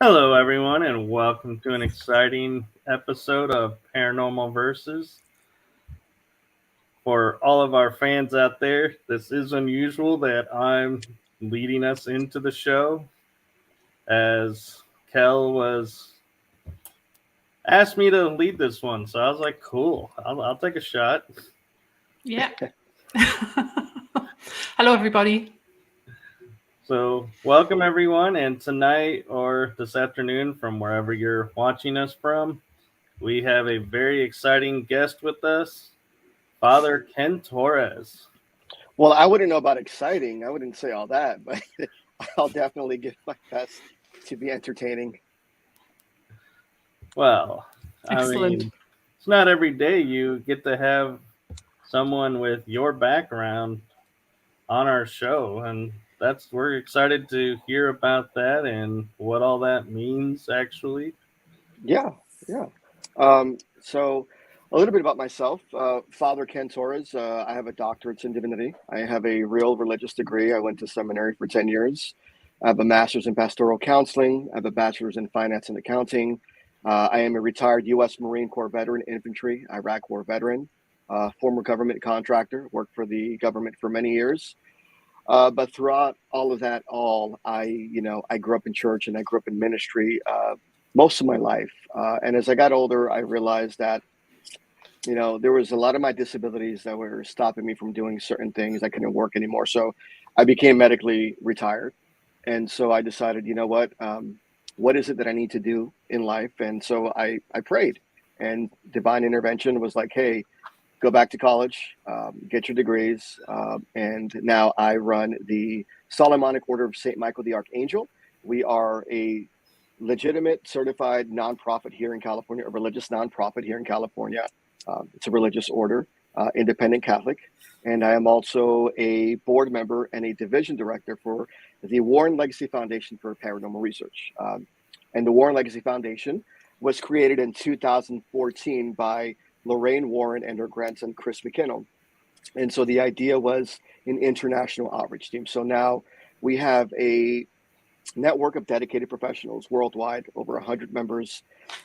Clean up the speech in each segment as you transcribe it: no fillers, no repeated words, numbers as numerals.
Hello, everyone, and welcome to an exciting episode of Paranormal Versus. For all of our fans out there, this is unusual that I'm leading us into the show, as Kell was asked me to lead this one. So I was like, cool, I'll take a shot. Yeah. Hello, everybody. So, welcome everyone, and tonight or this afternoon, from wherever you're watching us from, we have a very exciting guest with us, Father Ken Torres. Well, I wouldn't know about exciting. I wouldn't say all that, but I'll definitely give my best to be entertaining. Well, I Excellent. mean, it's not every day you get to have someone with your background on our show, and we're excited to hear about that and what all that means actually. Yeah, yeah. So, a little bit about myself. Father Ken Torres. I have a doctorate in divinity. I have a real religious degree. I went to seminary for 10 years. I have a master's in pastoral counseling. I have a bachelor's in finance and accounting. I am a retired U.S. Marine Corps veteran, infantry, Iraq War veteran, former government contractor, worked for the government for many years. But throughout all of that, I grew up in church and I grew up in ministry most of my life. And as I got older, I realized that, there was a lot of my disabilities that were stopping me from doing certain things. I couldn't work anymore. So I became medically retired. And so I decided, what is it that I need to do in life? And so I prayed, and divine intervention was like, hey, go back to college, get your degrees. And now I run the Solomonic Order of St.Michael The Archangel. We are a legitimate certified nonprofit here in California, a religious nonprofit here in California. It's a religious order, independent Catholic. And I am also a board member and a division director for the Warren Legacy Foundation for Paranormal Research. And the Warren Legacy Foundation was created in 2014 by Lorraine Warren and her grandson, Chris McKinnell. And so the idea was an international outreach team. So now we have a network of dedicated professionals worldwide, over 100 members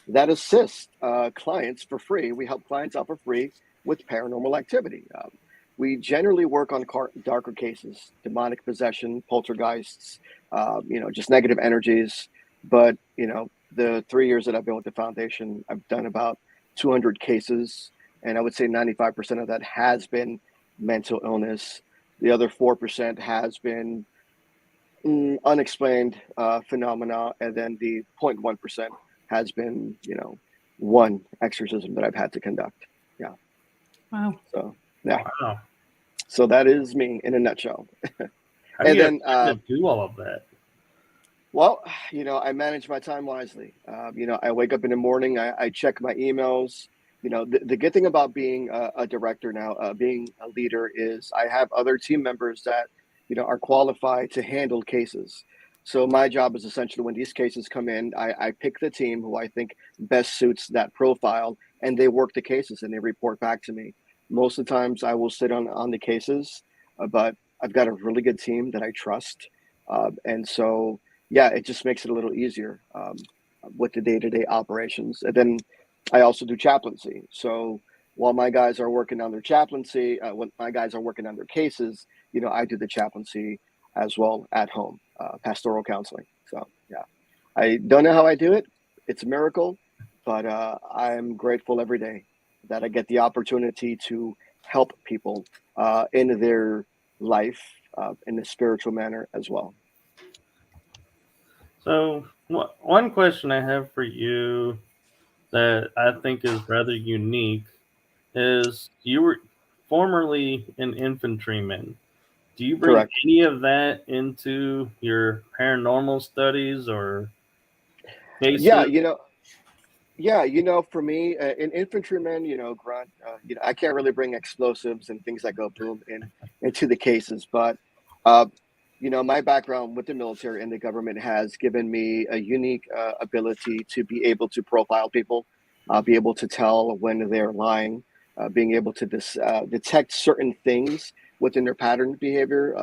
that assist clients for free. We help clients out for free with paranormal activity. We generally work on darker cases, demonic possession, poltergeists, just negative energies. But, the 3 years that I've been with the foundation, I've done about 200 cases. And I would say 95% of that has been mental illness. The other 4% has been unexplained phenomena. And then the 0.1% has been, one exorcism that I've had to conduct. Yeah. Wow. So, yeah. Wow. So that is me in a nutshell. How do you have to do all of that? Well, I manage my time wisely. I wake up in the morning, I check my emails. The good thing about being a director now, being a leader, is I have other team members that, are qualified to handle cases. So my job is essentially, when these cases come in, I pick the team who I think best suits that profile, and they work the cases and they report back to me. Most of the times I will sit on the cases, but I've got a really good team that I trust. And so, yeah, it just makes it a little easier with the day-to-day operations. And then I also do chaplaincy. So while my guys are working on their chaplaincy, when my guys are working on their cases, I do the chaplaincy as well at home, pastoral counseling. So, yeah, I don't know how I do it. It's a miracle, but I'm grateful every day that I get the opportunity to help people in their life in a spiritual manner as well. So, one question I have for you that I think is rather unique is you were formerly an infantryman. Do you bring Correct. any of that into your paranormal studies or Yeah, cases? for me, an infantryman, grunt, I can't really bring explosives and things that go boom into the cases, but uh, my background with the military and the government has given me a unique ability to be able to profile people, be able to tell when they're lying, being able to detect certain things within their pattern behavior.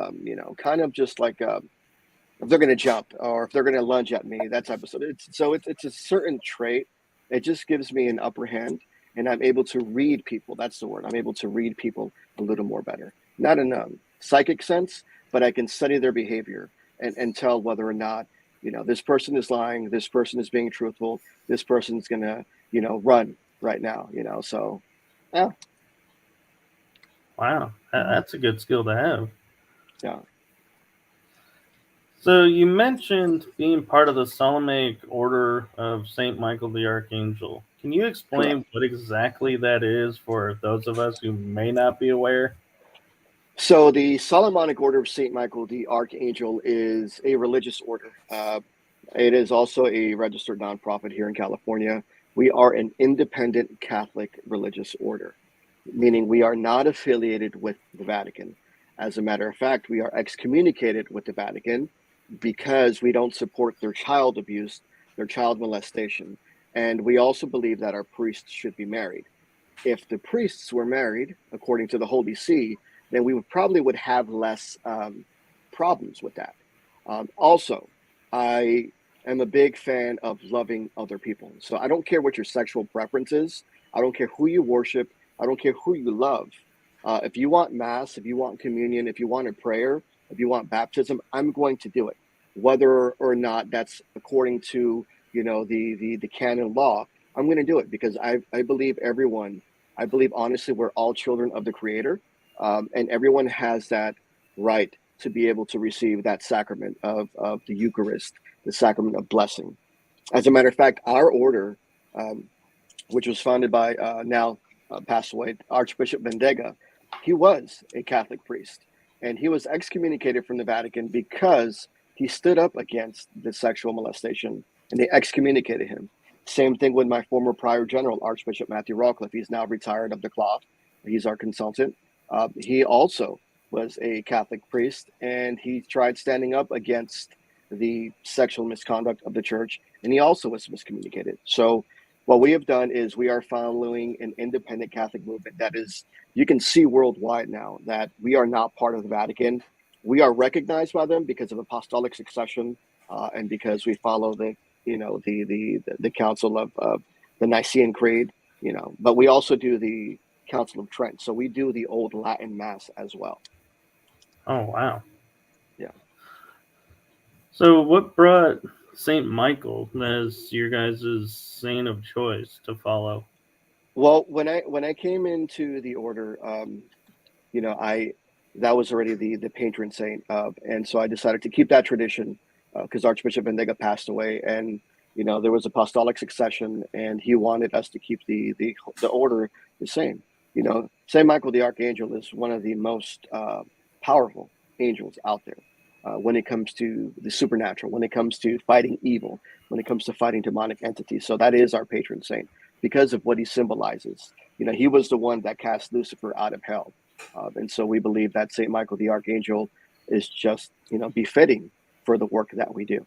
Kind of just like if they're going to jump or if they're going to lunge at me, that type of stuff. It's a certain trait. It just gives me an upper hand, and I'm able to read people. That's the word. I'm able to read people a little more better. Not in a psychic sense, but I can study their behavior and tell whether or not, this person is lying, this person is being truthful, this person's going to, run right now, so, yeah. Wow, that's a good skill to have. Yeah. So you mentioned being part of the Solomic Order of St.Michael the Archangel. Can you explain Correct. what exactly that is for those of us who may not be aware? So the Solomonic Order of St. Michael the Archangel is a religious order. It is also a registered nonprofit here in California. We are an independent Catholic religious order, meaning we are not affiliated with the Vatican. As a matter of fact, we are excommunicated with the Vatican because we don't support their child abuse, their child molestation. And we also believe that our priests should be married. If the priests were married, according to the Holy See, then we would have less problems with that. Also, I am a big fan of loving other people. So I don't care what your sexual preference is. I don't care who you worship. I don't care who you love. If you want mass, if you want communion, if you want a prayer, if you want baptism, I'm going to do it, whether or not that's according to the canon law. I'm going to do it because I believe everyone. I believe honestly we're all children of the Creator, and everyone has that right to be able to receive that sacrament of the Eucharist, the sacrament of blessing. As a matter of fact, our order, which was founded by now passed away Archbishop Vendega, he was a Catholic priest, and he was excommunicated from the Vatican because he stood up against the sexual molestation, and they excommunicated him. Same thing with my former prior general, Archbishop Matthew Rawcliffe. He's now retired of the cloth. He's our consultant. He also was a Catholic priest, and he tried standing up against the sexual misconduct of the church, and he also was miscommunicated. So what we have done is we are following an independent Catholic movement that is, you can see worldwide now that we are not part of the Vatican. We are recognized by them because of apostolic succession, and because we follow the Council of the Nicene Creed, but we also do the Council of Trent. So we do the old Latin Mass as well. Oh, wow. Yeah. So what brought St. Michael as your guys' saint of choice to follow? Well, when I came into the order, that was already the patron saint of, and so I decided to keep that tradition because Archbishop Vendega passed away, and there was apostolic succession, and he wanted us to keep the order the same. St. Michael the Archangel is one of the most powerful angels out there when it comes to the supernatural, when it comes to fighting evil, when it comes to fighting demonic entities. So that is our patron saint because of what he symbolizes. He was the one that cast Lucifer out of hell. And so we believe that St. Michael the Archangel is just, befitting for the work that we do.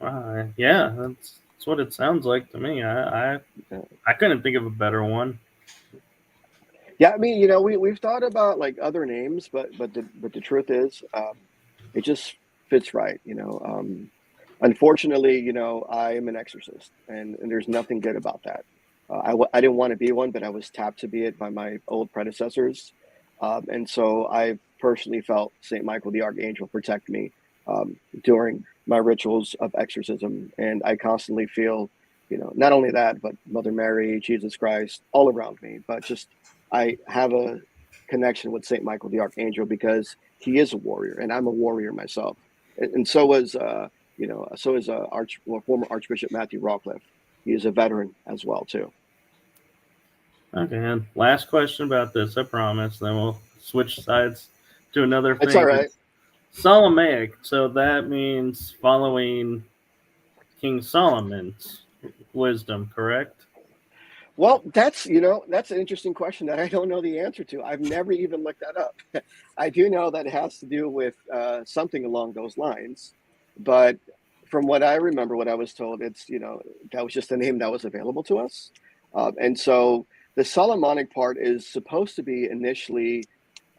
Yeah, that's what it sounds like to me. I couldn't think of a better one. Yeah, I mean, we've thought about like other names, but the truth is, it just fits right. Unfortunately, I am an exorcist, and there's nothing good about that. I didn't want to be one, but I was tapped to be it by my old predecessors. And so I personally felt St. Michael the Archangel protect me during my rituals of exorcism. And I constantly feel, not only that, but Mother Mary, Jesus Christ, all around me. But just I have a connection with St. Michael the Archangel because he is a warrior, and I'm a warrior myself. And so was, former Archbishop Matthew Rawcliffe. He is a veteran as well, too. Okay, and last question about this, I promise. Then we'll switch sides to another thing. It's all right. Solomic, so that means following King Solomon's wisdom, correct? Well, that's an interesting question that I don't know the answer to. I've never even looked that up. I do know that it has to do with something along those lines, but from what I remember, what I was told, it's that was just a name that was available to us, and so the Solomonic part is supposed to be initially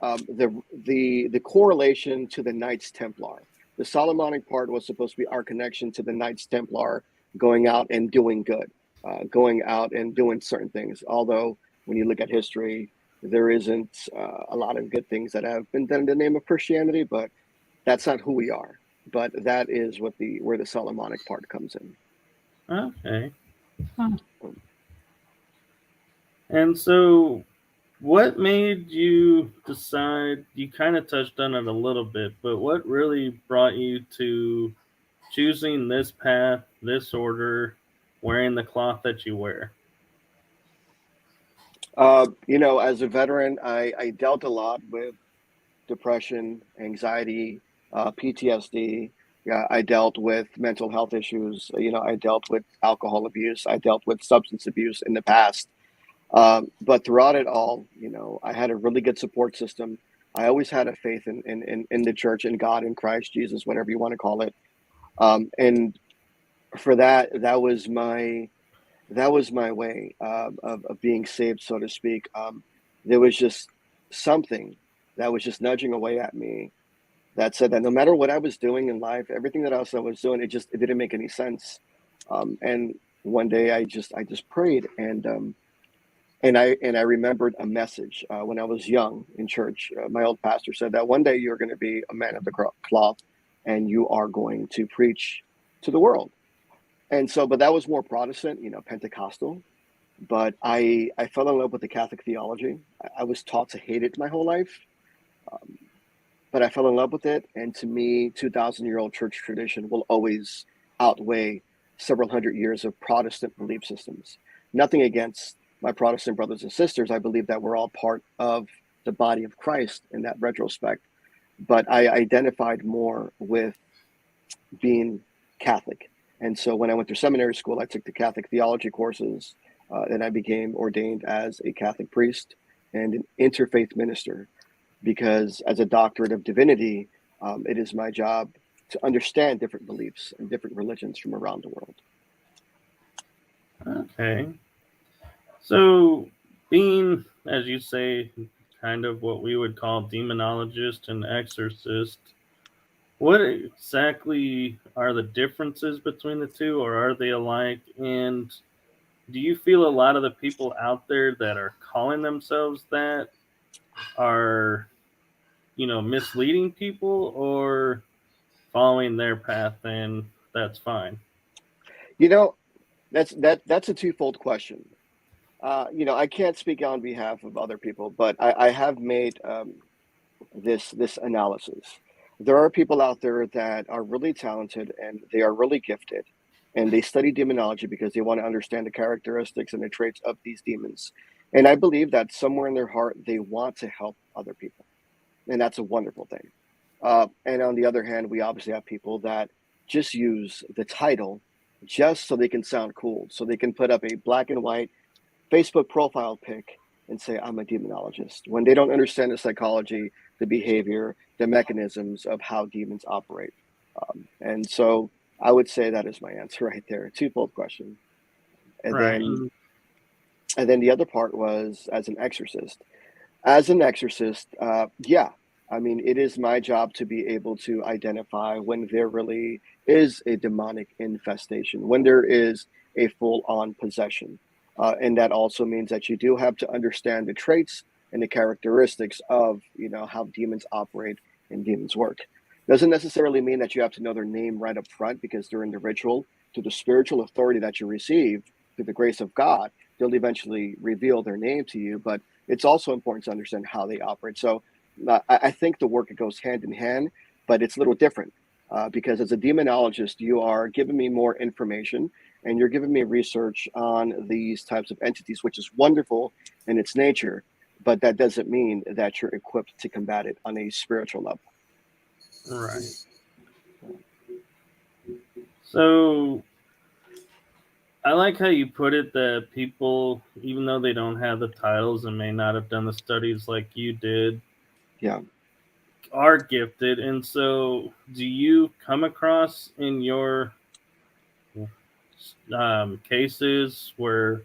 the correlation to the Knights Templar. The Solomonic part was supposed to be our connection to the Knights Templar, going out and doing good, going out and doing certain things. Although when you look at history, there isn't a lot of good things that have been done in the name of Christianity, but that's not who we are. But that is what where the Solomonic part comes in. Okay. Huh. And so, what made you decide? You kind of touched on it a little bit, but what really brought you to choosing this path, this order, wearing the cloth that you wear? As a veteran, I dealt a lot with depression, anxiety, PTSD. Yeah, I dealt with mental health issues. I dealt with alcohol abuse. I dealt with substance abuse in the past. But throughout it all, I had a really good support system. I always had a faith in the church, in God, in Christ Jesus, whatever you want to call it. And for that was my way of being saved, so to speak. There was just something that was just nudging away at me that said that no matter what I was doing in life, everything that else I was doing, it didn't make any sense. And one day I just prayed, and I remembered a message when I was young in church. My old pastor said that one day you're going to be a man of the cloth, and you are going to preach to the world. And so, but that was more Protestant, Pentecostal. But I fell in love with the Catholic theology. I was taught to hate it my whole life, but I fell in love with it. And to me, 2,000-year-old church tradition will always outweigh several hundred years of Protestant belief systems. Nothing against my Protestant brothers and sisters. I believe that we're all part of the body of Christ in that retrospect. But I identified more with being Catholic. And so when I went to seminary school, I took the Catholic theology courses, and I became ordained as a Catholic priest and an interfaith minister, because as a doctorate of divinity, it is my job to understand different beliefs and different religions from around the world. Okay. So, being, as you say, kind of what we would call demonologist and exorcist, what exactly are the differences between the two, or are they alike? And do you feel a lot of the people out there that are calling themselves that are, misleading people, or following their path, and that's fine? That's a twofold question. I can't speak on behalf of other people, but I have made this analysis. There are people out there that are really talented and they are really gifted, and they study demonology because they want to understand the characteristics and the traits of these demons. And I believe that somewhere in their heart they want to help other people, and that's a wonderful thing. And on the other hand, we obviously have people that just use the title just so they can sound cool, so they can put up a black and white Facebook profile pic and say, I'm a demonologist, when they don't understand the psychology, the behavior, the mechanisms of how demons operate. And so I would say that is my answer right there. Twofold question. And Right. then the other part was as an exorcist. As an exorcist, yeah, I mean, it is my job to be able to identify when there really is a demonic infestation, when there is a full-on possession. And that also means that you do have to understand the traits and the characteristics of, how demons operate and demons work. Doesn't necessarily mean that you have to know their name right up front, because during the ritual, through the spiritual authority that you receive, through the grace of God, they'll eventually reveal their name to you. But it's also important to understand how they operate. So I think the work goes hand in hand, but it's a little different. Because as a demonologist, you are giving me more information and you're giving me research on these types of entities, which is wonderful in its nature, but that doesn't mean that you're equipped to combat it on a spiritual level. Right. So I like how you put it, that people, even though they don't have the titles and may not have done the studies like you did, Yeah. are gifted. And so do you come across in your cases where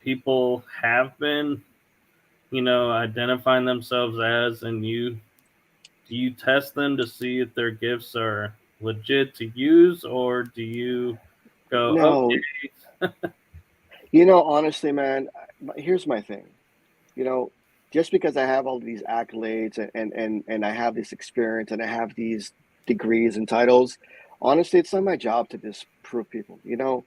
people have been, identifying themselves as, and you do you test them to see if their gifts are legit to use, or do you go, No, okay, honestly, man, here's my thing. You know, just because I have all these accolades and I have this experience and I have these degrees and titles, honestly, it's not my job to disprove people. You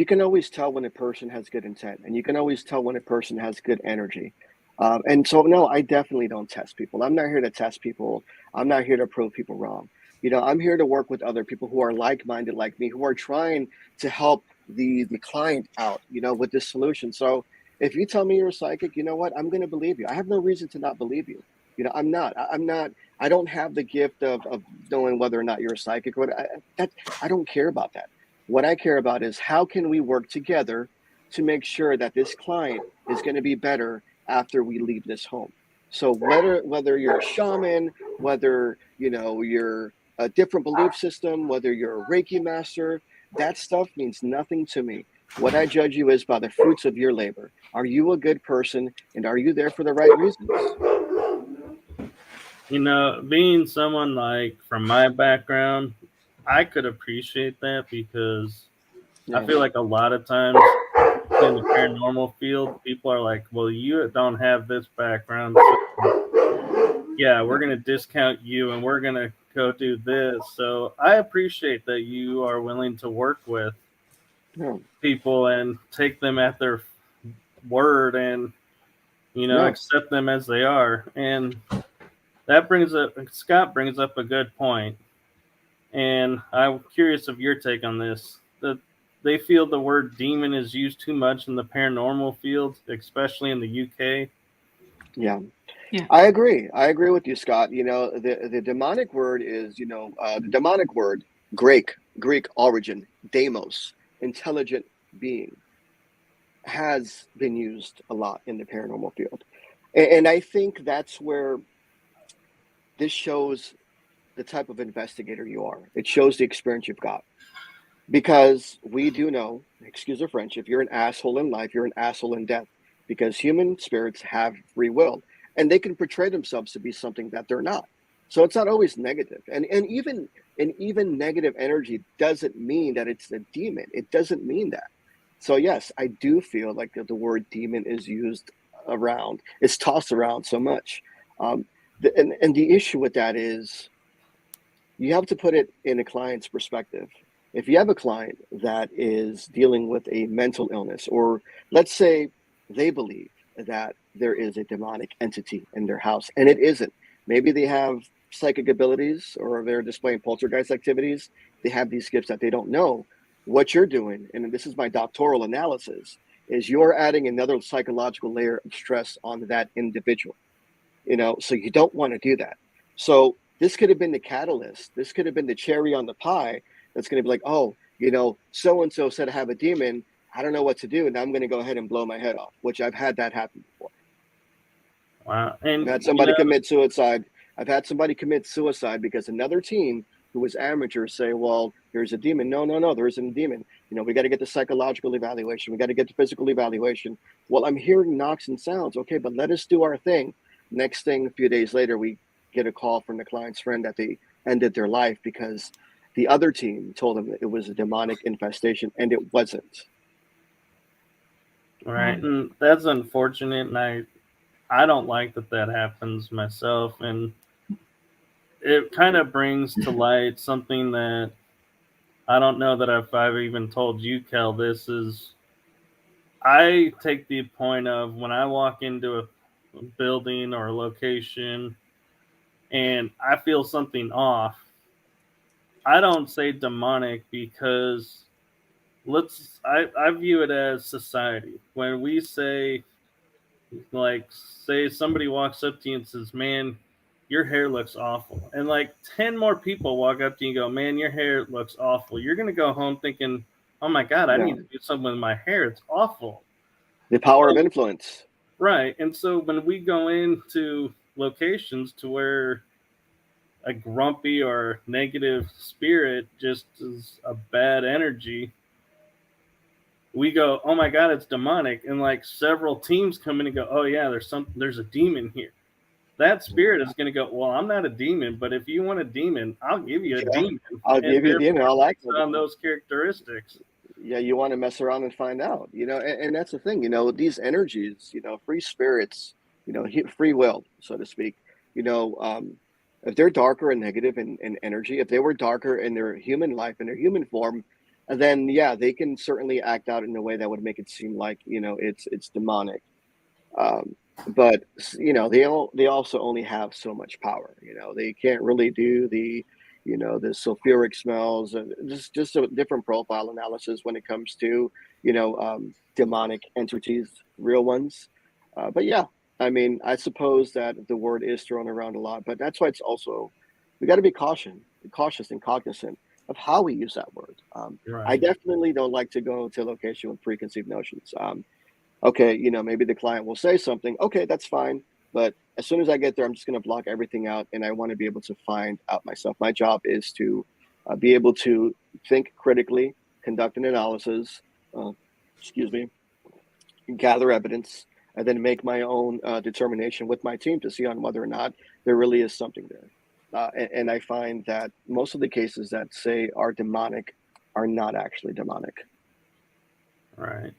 can always tell when a person has good intent, and you can always tell when a person has good energy. And so, no, I definitely don't test people. I'm not here to test people. I'm not here to prove people wrong. I'm here to work with other people who are like-minded like me, who are trying to help the client out, with this solution. So if you tell me you're a psychic, you know what? I'm going to believe you. I have no reason to not believe you. I'm not. I'm not. I don't have the gift of knowing whether or not you're a psychic. I don't care about that. What I care about is how can we work together to make sure that this client is going to be better after we leave this home. So whether you're a shaman, whether you're a different belief system, whether you're a Reiki master, that stuff means nothing to me. What I judge you is by the fruits of your labor. Are you a good person, and are you there for the right reasons? being someone like from my background, I could appreciate that because I Yeah. feel like a lot of times in the paranormal field, people are like, well, you don't have this background, so yeah, we're going to discount you and we're going to go do this. So I appreciate that you are willing to work with Yeah. people and take them at their word and, Yeah. accept them as they are. And Scott brings up a good point. And I'm curious of your take on this. They feel the word demon is used too much in the paranormal field, especially in the UK. Yeah. Yeah. I agree. I agree with you, Scott. The demonic word is, the demonic word, Greek origin, demos, intelligent being, has been used a lot in the paranormal field. And I think that's where this shows the type of investigator you are. It shows the experience you've got. Because we do know, excuse the French, if you're an asshole in life, you're an asshole in death. Because human spirits have free will, and they can portray themselves to be something that they're not. So it's not always negative. And even negative energy doesn't mean that it's a demon. It doesn't mean that. So yes, I do feel like the word demon is used around. It's tossed around so much. And the issue with that is you have to put it in a client's perspective. If you have a client that is dealing with a mental illness, or let's say they believe that there is a demonic entity in their house, and it isn't. Maybe they have psychic abilities, or they're displaying poltergeist activities. They have these gifts that they don't know. What you're doing, and this is my doctoral analysis, is you're adding another psychological layer of stress on that individual. So you don't want to do that. So this could have been the catalyst. This could have been the cherry on the pie that's going to be like, oh, so-and-so said I have a demon. I don't know what to do. And I'm going to go ahead and blow my head off, which I've had that happen before. Wow. I've And had somebody commit suicide. I've had somebody commit suicide because another team who was amateur say, well, there's a demon. No, there isn't a demon. We got to get the psychological evaluation. We got to get the physical evaluation. Well, I'm hearing knocks and sounds. Okay, but let us do our thing. Next thing, a few days later, we get a call from the client's friend that they ended their life because the other team told them that it was a demonic infestation, and it wasn't. right, and that's unfortunate, and I don't like that happens myself, and it kind of brings to light something that I don't know that if I've even told you, Kel. This is I take the point of when I walk into a building or a location and I feel something off. I don't say demonic because I view it as society. When we say, like, say somebody walks up to you and says, man, your hair looks awful. And like 10 more people walk up to you and go, man, your hair looks awful. You're going to go home thinking, oh my God, I Yeah. need to do something with my hair. It's awful. The power of influence. Right. And so when we go into locations to where a grumpy or negative spirit just is a bad energy, we go, oh my God, it's demonic. And like several teams come in and go, oh yeah, there's a demon here. that spirit is going to go, well, I'm not a demon, but if you want a demon, I'll give you a demon. I'll give you a demon. I like it. On those characteristics. Yeah, you want to mess around and find out, and that's the thing, these energies, free spirits, free will, so to speak, if they're darker and negative in energy, if they were darker in their human life, in their human form, then yeah, they can certainly act out in a way that would make it seem like, it's demonic. But they also only have so much power. They can't really do the sulfuric smells, and just a different profile analysis when it comes to demonic entities, real ones. But yeah, I mean, I suppose that the word is thrown around a lot, but that's why it's also, we got to be cautious and cognizant of how we use that word. Right. I definitely don't like to go to a location with preconceived notions. Okay, maybe the client will say something. Okay, that's fine. But as soon as I get there, I'm just going to block everything out, and I want to be able to find out myself. My job is to be able to think critically, conduct an analysis, gather evidence, and then make my own determination with my team to see on whether or not there really is something there. And I find that most of the cases that say are demonic are not actually demonic. Right.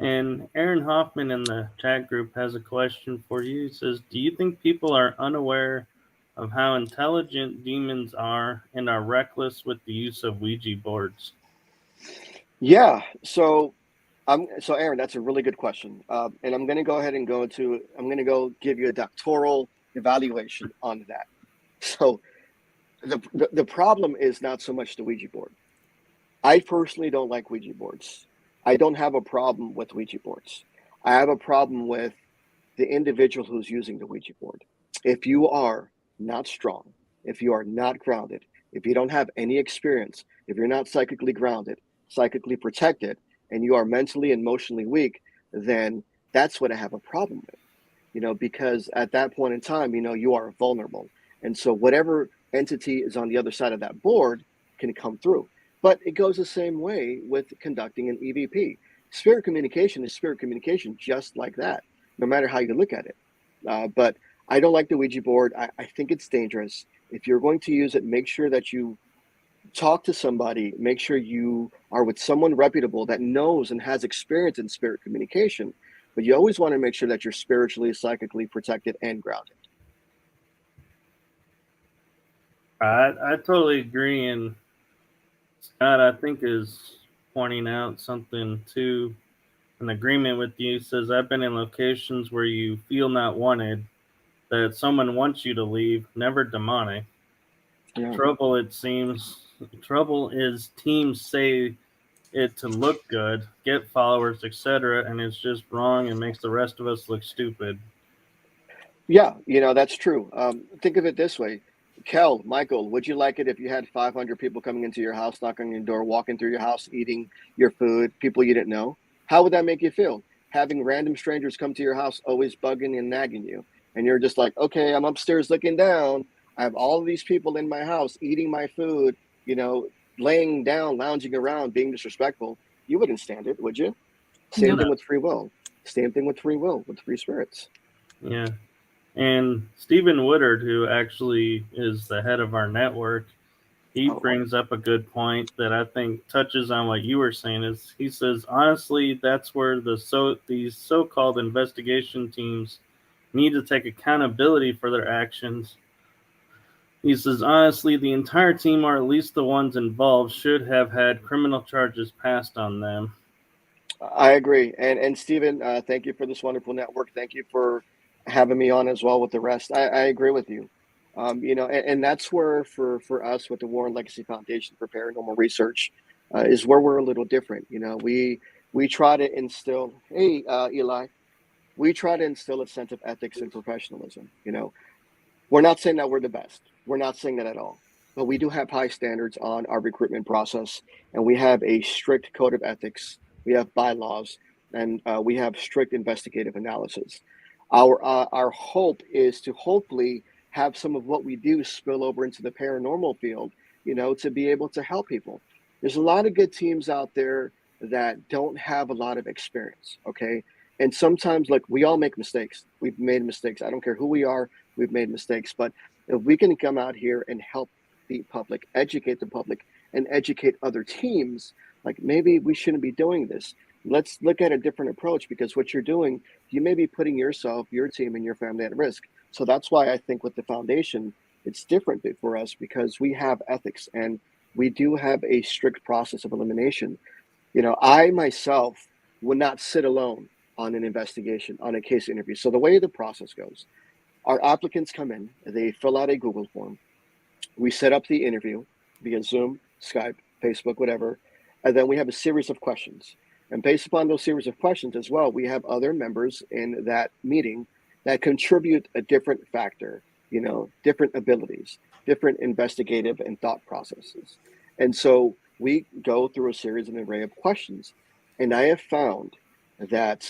And Aaron Hoffman in the chat group has a question for you. He says, do you think people are unaware of how intelligent demons are and are reckless with the use of Ouija boards? Yeah. So Aaron, that's a really good question. And I'm going to go ahead and I'm going to go give you a doctoral evaluation on that. So the problem is not so much the Ouija board. I personally don't like Ouija boards. I don't have a problem with Ouija boards. I have a problem with the individual who's using the Ouija board. If you are not strong, if you are not grounded, if you don't have any experience, if you're not psychically grounded, psychically protected, and you are mentally and emotionally weak, then that's what I have a problem with, because at that point in time, you are vulnerable. And so whatever entity is on the other side of that board can come through. But it goes the same way with conducting an EVP. Spirit communication is spirit communication, just like that, no matter how you look at it. But I don't like the Ouija board. I think it's dangerous. If you're going to use it, make sure that you talk to somebody. Make sure you are with someone reputable that knows and has experience in spirit communication. But you always want to make sure that you're spiritually, psychically protected and grounded. I totally agree. And Scott, I think, is pointing out something too. An agreement with you. Says, I've been in locations where you feel not wanted, that someone wants you to leave, never demonic. Yeah. Trouble is teams say it to look good, get followers, etc., and it's just wrong and makes the rest of us look stupid. Yeah, that's true. Think of it this way. Kell, Michael, would you like it if you had 500 people coming into your house, knocking on your door, walking through your house, eating your food, people you didn't know? How would that make you feel? Having random strangers come to your house, always bugging and nagging you. And you're just like, okay, I'm upstairs looking down. I have all of these people in my house eating my food, laying down, lounging around, being disrespectful. You wouldn't stand it, would you? Same thing with free will. Same thing with free will, with free spirits. Yeah. And Stephen Woodard, who actually is the head of our network, he brings up a good point that I think touches on what you were saying. Is he says, honestly, that's where these so-called investigation teams need to take accountability for their actions. He says, honestly, the entire team, or at least the ones involved, should have had criminal charges passed on them. I agree. And Stephen, thank you for this wonderful network. Thank you for having me on as well with the rest. I agree with you. And that's where for us with the Warren Legacy Foundation for Paranormal Research is where we're a little different. We try to instill, Eli, we try to instill a sense of ethics and professionalism. We're not saying that we're the best. We're not saying that at all. But we do have high standards on our recruitment process, and we have a strict code of ethics. We have bylaws, and we have strict investigative analysis. Our hope is to hopefully have some of what we do spill over into the paranormal field, to be able to help people. There's a lot of good teams out there that don't have a lot of experience, okay? And sometimes, we all make mistakes. We've made mistakes. I don't care who we are, we've made mistakes. But if we can come out here and help the public, educate the public, and educate other teams, like maybe we shouldn't be doing this. Let's look at a different approach, because what you're doing, you may be putting yourself, your team, and your family at risk. So that's why I think with the foundation, it's different for us, because we have ethics and we do have a strict process of elimination. I myself would not sit alone on an investigation, on a case interview. So the way the process goes, our applicants come in, they fill out a Google form. We set up the interview via Zoom, Skype, Facebook, whatever. And then we have a series of questions. And based upon those series of questions as well, we have other members in that meeting that contribute a different factor, different abilities, different investigative and thought processes. And so we go through a series and array of questions. And I have found that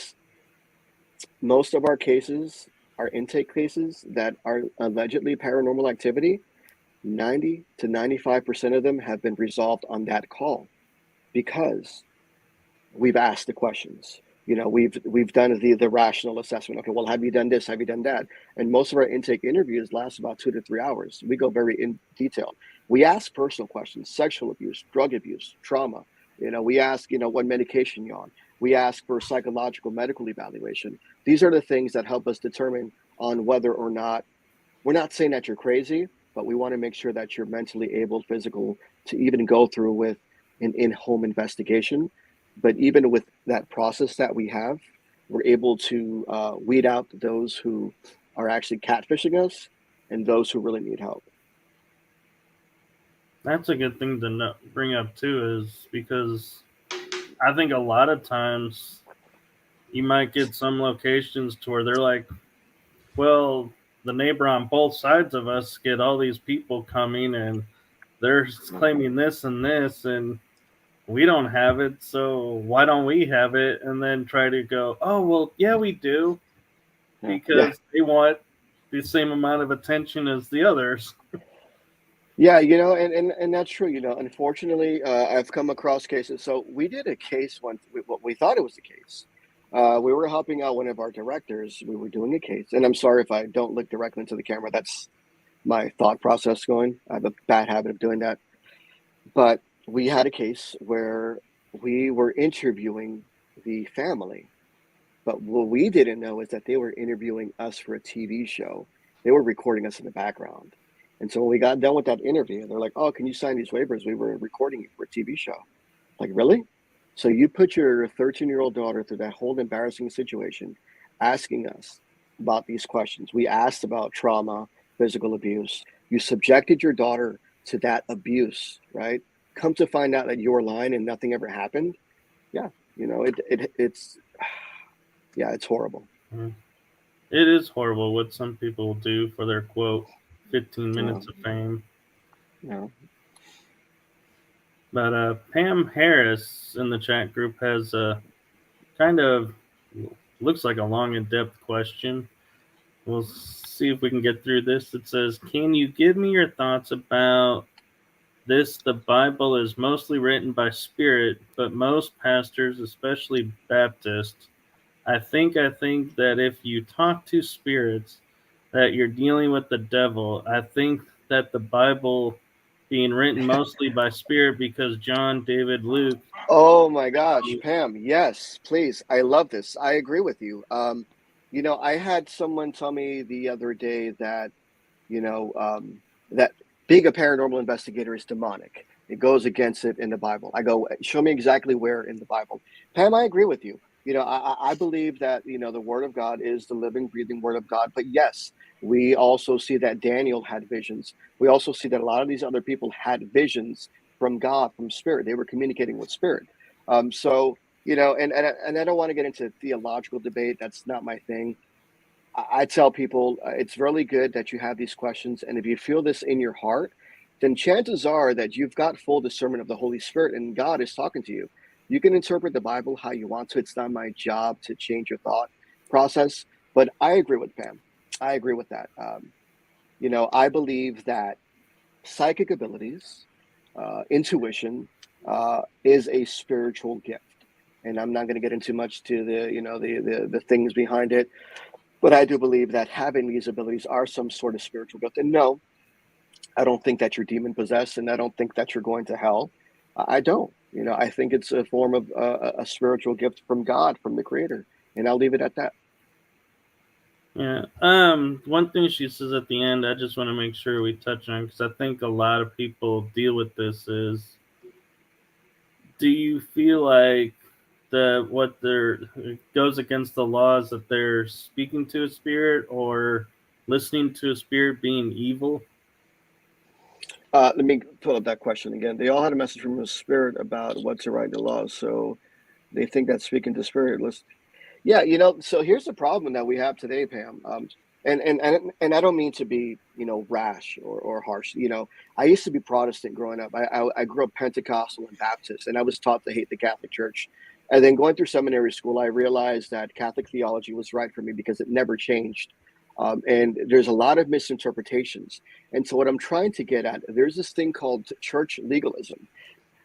most of our cases, our intake cases that are allegedly paranormal activity, 90 to 95% of them have been resolved on that call, because we've asked the questions. We've done the rational assessment. Okay, well, have you done this? Have you done that? And most of our intake interviews last about 2 to 3 hours. We go very in detail. We ask personal questions: sexual abuse, drug abuse, trauma. We ask, what medication you're on. We ask for psychological medical evaluation. These are the things that help us determine on whether or not, we're not saying that you're crazy, but we want to make sure that you're mentally able, physical, to even go through with an in-home investigation. But even with that process that we have, we're able to weed out those who are actually catfishing us and those who really need help. That's a good thing to bring up too, is because I think a lot of times you might get some locations to where they're like, well, the neighbor on both sides of us get all these people coming and they're claiming this and this, and we don't have it, so why don't we have it? And then try to go, oh, well, yeah, we do, because they want the same amount of attention as the others. Yeah, and that's true. Unfortunately, I've come across cases. So we did a case once. We thought it was a case. We were helping out one of our directors. We were doing a case, and I'm sorry if I don't look directly into the camera. That's my thought process going. I have a bad habit of doing that. But we had a case where we were interviewing the family. But what we didn't know is that they were interviewing us for a TV show. They were recording us in the background. And so when we got done with that interview, they're like, oh, can you sign these waivers? We were recording you for a TV show. Like, really? So you put your 13-year-old daughter through that whole embarrassing situation, asking us about these questions. We asked about trauma, physical abuse. You subjected your daughter to that abuse, right? Come to find out that you were lying and nothing ever happened. Yeah, it's horrible. It is horrible what some people do for their, quote, 15 minutes of fame. Yeah. But Pam Harris in the chat group has a kind of, looks like a long, in-depth question. We'll see if we can get through this. It says, can you give me your thoughts about this? The Bible is mostly written by spirit, but most pastors, especially Baptists, I think that if you talk to spirits, that you're dealing with the devil. I think that the Bible being written mostly by spirit because John, David, Luke. Oh my gosh, Pam, yes, please. I love this. I agree with you. I had someone tell me the other day that, that being a paranormal investigator is demonic. It goes against it in the Bible. I go, show me exactly where in the Bible. Pam, I agree with you. I believe that, the word of God is the living, breathing word of God. But yes, we also see that Daniel had visions. We also see that a lot of these other people had visions from God, from spirit. They were communicating with spirit. So, and I don't want to get into theological debate. That's not my thing. I tell people it's really good that you have these questions. And if you feel this in your heart, then chances are that you've got full discernment of the Holy Spirit and God is talking to you. You can interpret the Bible how you want to. It's not my job to change your thought process. But I agree with Pam. I agree with that. I believe that psychic abilities, intuition, is a spiritual gift. And I'm not going to get into much to the things behind it. But I do believe that having these abilities are some sort of spiritual gift. And no, I don't think that you're demon possessed, and I don't think that you're going to hell. I don't. I think it's a form of a spiritual gift from God, from the Creator, and I'll leave it at that. Yeah. One thing she says at the end, I just want to make sure we touch on, because I think a lot of people deal with this, is, do you feel like that what they're goes against the laws, that they're speaking to a spirit or listening to a spirit being evil? Let me pull up that question again. They all had a message from the Spirit about what's right in the laws, so they think that speaking to spirit. Yeah, so here's the problem that we have today, Pam. And I don't mean to be, rash or harsh. I used to be Protestant growing up. I grew up Pentecostal and Baptist, and I was taught to hate the Catholic Church. And then going through seminary school, I realized that Catholic theology was right for me because it never changed. And there's a lot of misinterpretations. And so what I'm trying to get at, there's this thing called church legalism.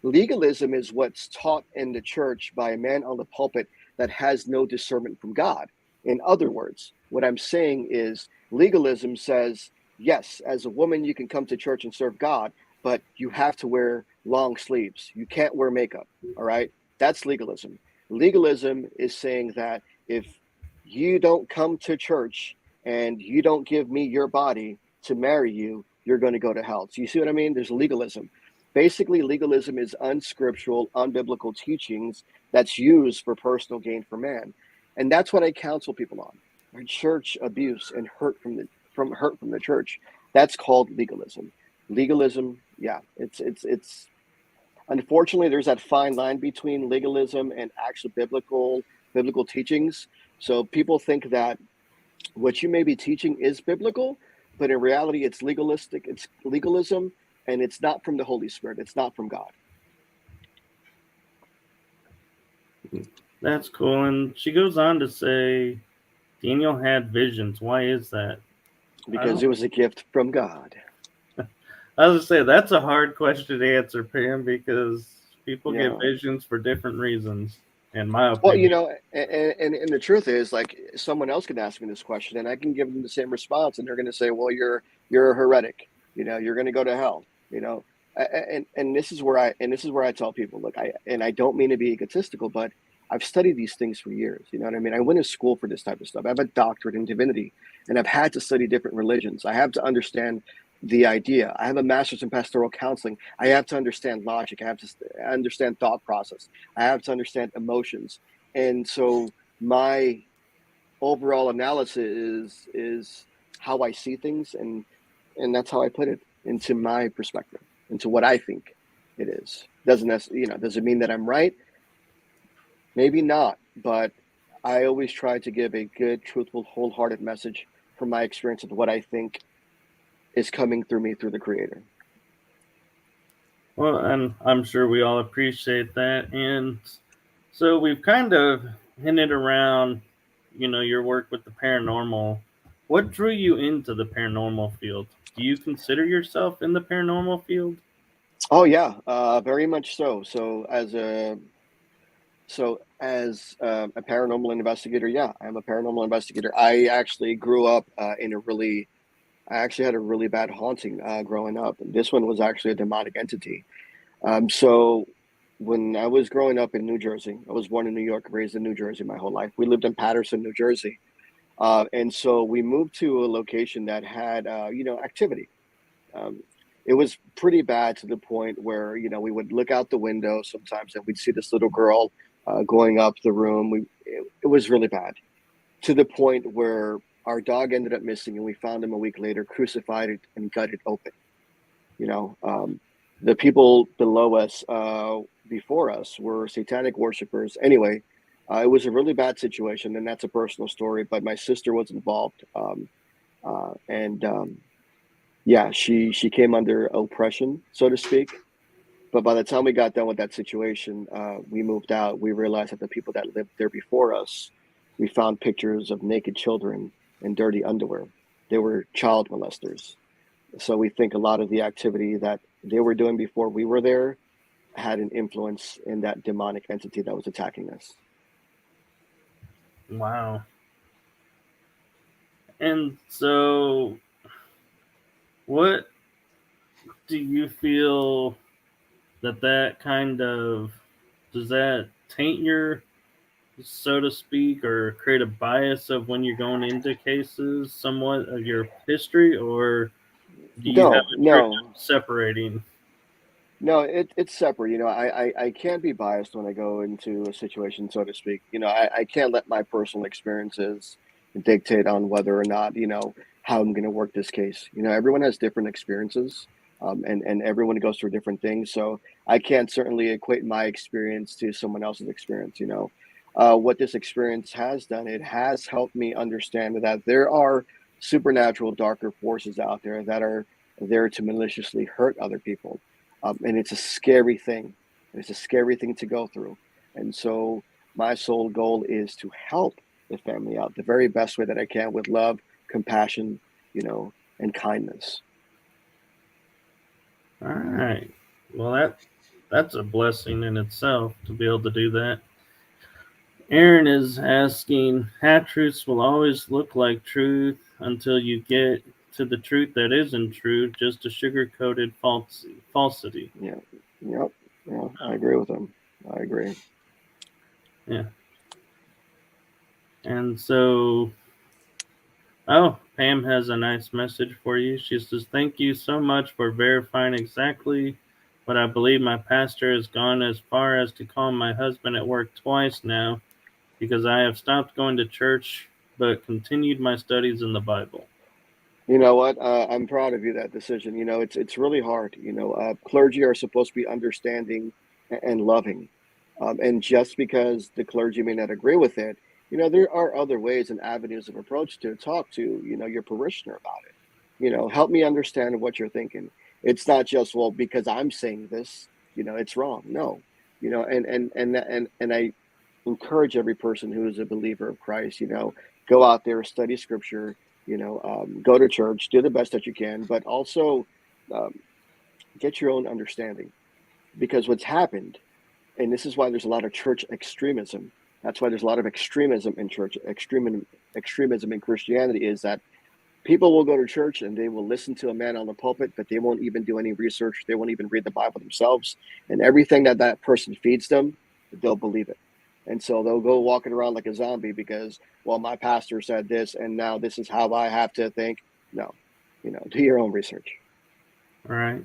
Legalism is what's taught in the church by a man on the pulpit that has no discernment from God. In other words, what I'm saying is legalism says, yes, as a woman, you can come to church and serve God, but you have to wear long sleeves. You can't wear makeup. All right. That's legalism. Legalism is saying that if you don't come to church and you don't give me your body to marry you, you're going to go to hell. So you see what I mean? There's legalism. Basically, legalism is unscriptural, unbiblical teachings that's used for personal gain for man. And that's what I counsel people on. Right? Church abuse and hurt from the church. That's called legalism. Legalism, yeah, it's unfortunately there's that fine line between legalism and actual biblical teachings. So people think that what you may be teaching is biblical, but in reality it's legalistic, it's legalism, and it's not from the Holy Spirit. It's not from God. That's cool. And she goes on to say Daniel had visions. Why is that? Because it was a gift from God. I was gonna say, that's a hard question to answer, Pam, because people Yeah. get visions for different reasons, in my Well, opinion. and the truth is, like, someone else can ask me this question, and I can give them the same response, and they're going to say, "Well, you're a heretic. You're going to go to hell." And this is where I tell people, look, I don't mean to be egotistical, but I've studied these things for years. You know what I mean? I went to school for this type of stuff. I have a doctorate in divinity, and I've had to study different religions. I have to understand the idea. I have a master's in pastoral counseling. I have to understand logic. I have to understand thought process. I have to understand emotions. And so my overall analysis is how I see things, and that's how I put it into my perspective, into what I think it is. Does it mean that I'm right? Maybe not, but I always try to give a good, truthful, wholehearted message from my experience of what I think is coming through me through the Creator. Well, and I'm sure we all appreciate that. And so we've kind of hinted around, your work with the paranormal. What drew you into the paranormal field? Do you consider yourself in the paranormal field? Oh yeah, very much so. So as a paranormal investigator, yeah, I'm a paranormal investigator. I actually grew up I actually had a really bad haunting growing up. And this one was actually a demonic entity. So when I was growing up in New Jersey, I was born in New York, raised in New Jersey my whole life. We lived in Paterson, New Jersey. And so we moved to a location that had, activity. Um, it was pretty bad to the point where, we would look out the window sometimes and we'd see this little girl going up the room. It was really bad, to the point where our dog ended up missing, and we found him a week later, crucified and gutted open. The people below us, before us, were satanic worshipers. Anyway, it was a really bad situation, and that's a personal story. But my sister was involved, and yeah, she came under oppression, so to speak. But by the time we got done with that situation, we moved out. We realized that the people that lived there before us, we found pictures of naked children in dirty underwear. They were child molesters. So we think a lot of the activity that they were doing before we were there had an influence in that demonic entity that was attacking us. Wow. And so, what do you feel that kind of does that taint your, so to speak, or create a bias of when you're going into cases, somewhat of your history, or do you have a trick of separating? No, it's separate. I can't be biased when I go into a situation, so to speak. I can't let my personal experiences dictate on whether or not, how I'm going to work this case. Everyone has different experiences, and everyone goes through different things. So I can't certainly equate my experience to someone else's experience. What this experience has done, it has helped me understand that there are supernatural, darker forces out there that are there to maliciously hurt other people. And it's a scary thing. It's a scary thing to go through. And so my sole goal is to help the family out the very best way that I can with love, compassion, and kindness. All right. Well, that's a blessing in itself to be able to do that. Aaron is asking, half-truths will always look like truth until you get to the truth that isn't true, just a sugar-coated falsity. Yeah. Yep. Yeah, I agree with him. I agree. Yeah. And so, Pam has a nice message for you. She says, thank you so much for verifying exactly what I believe. My pastor has gone as far as to call my husband at work twice now because I have stopped going to church but continued my studies in the Bible. You know what? I'm proud of you, that decision. It's really hard. Clergy are supposed to be understanding and loving. And just because the clergy may not agree with it, there are other ways and avenues of approach to talk to, your parishioner about it. Help me understand what you're thinking. It's not just, well, because I'm saying this, it's wrong. No, and I encourage every person who is a believer of Christ, go out there, study scripture, go to church, do the best that you can, but also get your own understanding. Because what's happened, and this is why there's a lot of church extremism. That's why there's a lot of extremism in church, extremism in Christianity, is that people will go to church and they will listen to a man on the pulpit, but they won't even do any research. They won't even read the Bible themselves. And everything that person feeds them, they'll believe it. And so they'll go walking around like a zombie because, well, my pastor said this, and now this is how I have to think. No, do your own research. All right.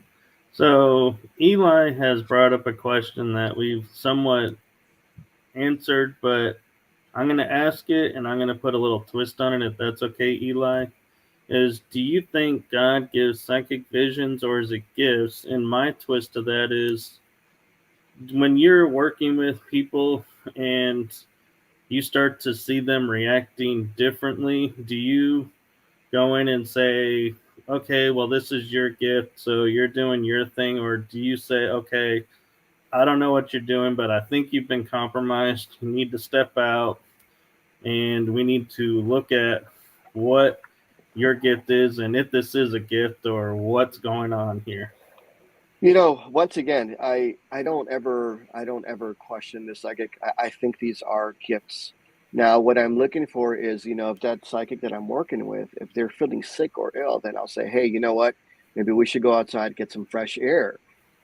So Eli has brought up a question that we've somewhat answered, but I'm going to ask it and I'm going to put a little twist on it, if that's okay, Eli. Do you think God gives psychic visions or is it gifts? And my twist to that is, when you're working with people and you start to see them reacting differently, do you go in and say, okay, well, this is your gift, so you're doing your thing? Or do you say, okay, I don't know what you're doing, but I think you've been compromised. You need to step out and we need to look at what your gift is and if this is a gift or what's going on here? Once again, I don't ever question the psychic. I think these are gifts. Now, what I'm looking for is, if that psychic that I'm working with, if they're feeling sick or ill, then I'll say, hey, you know what? Maybe we should go outside, get some fresh air.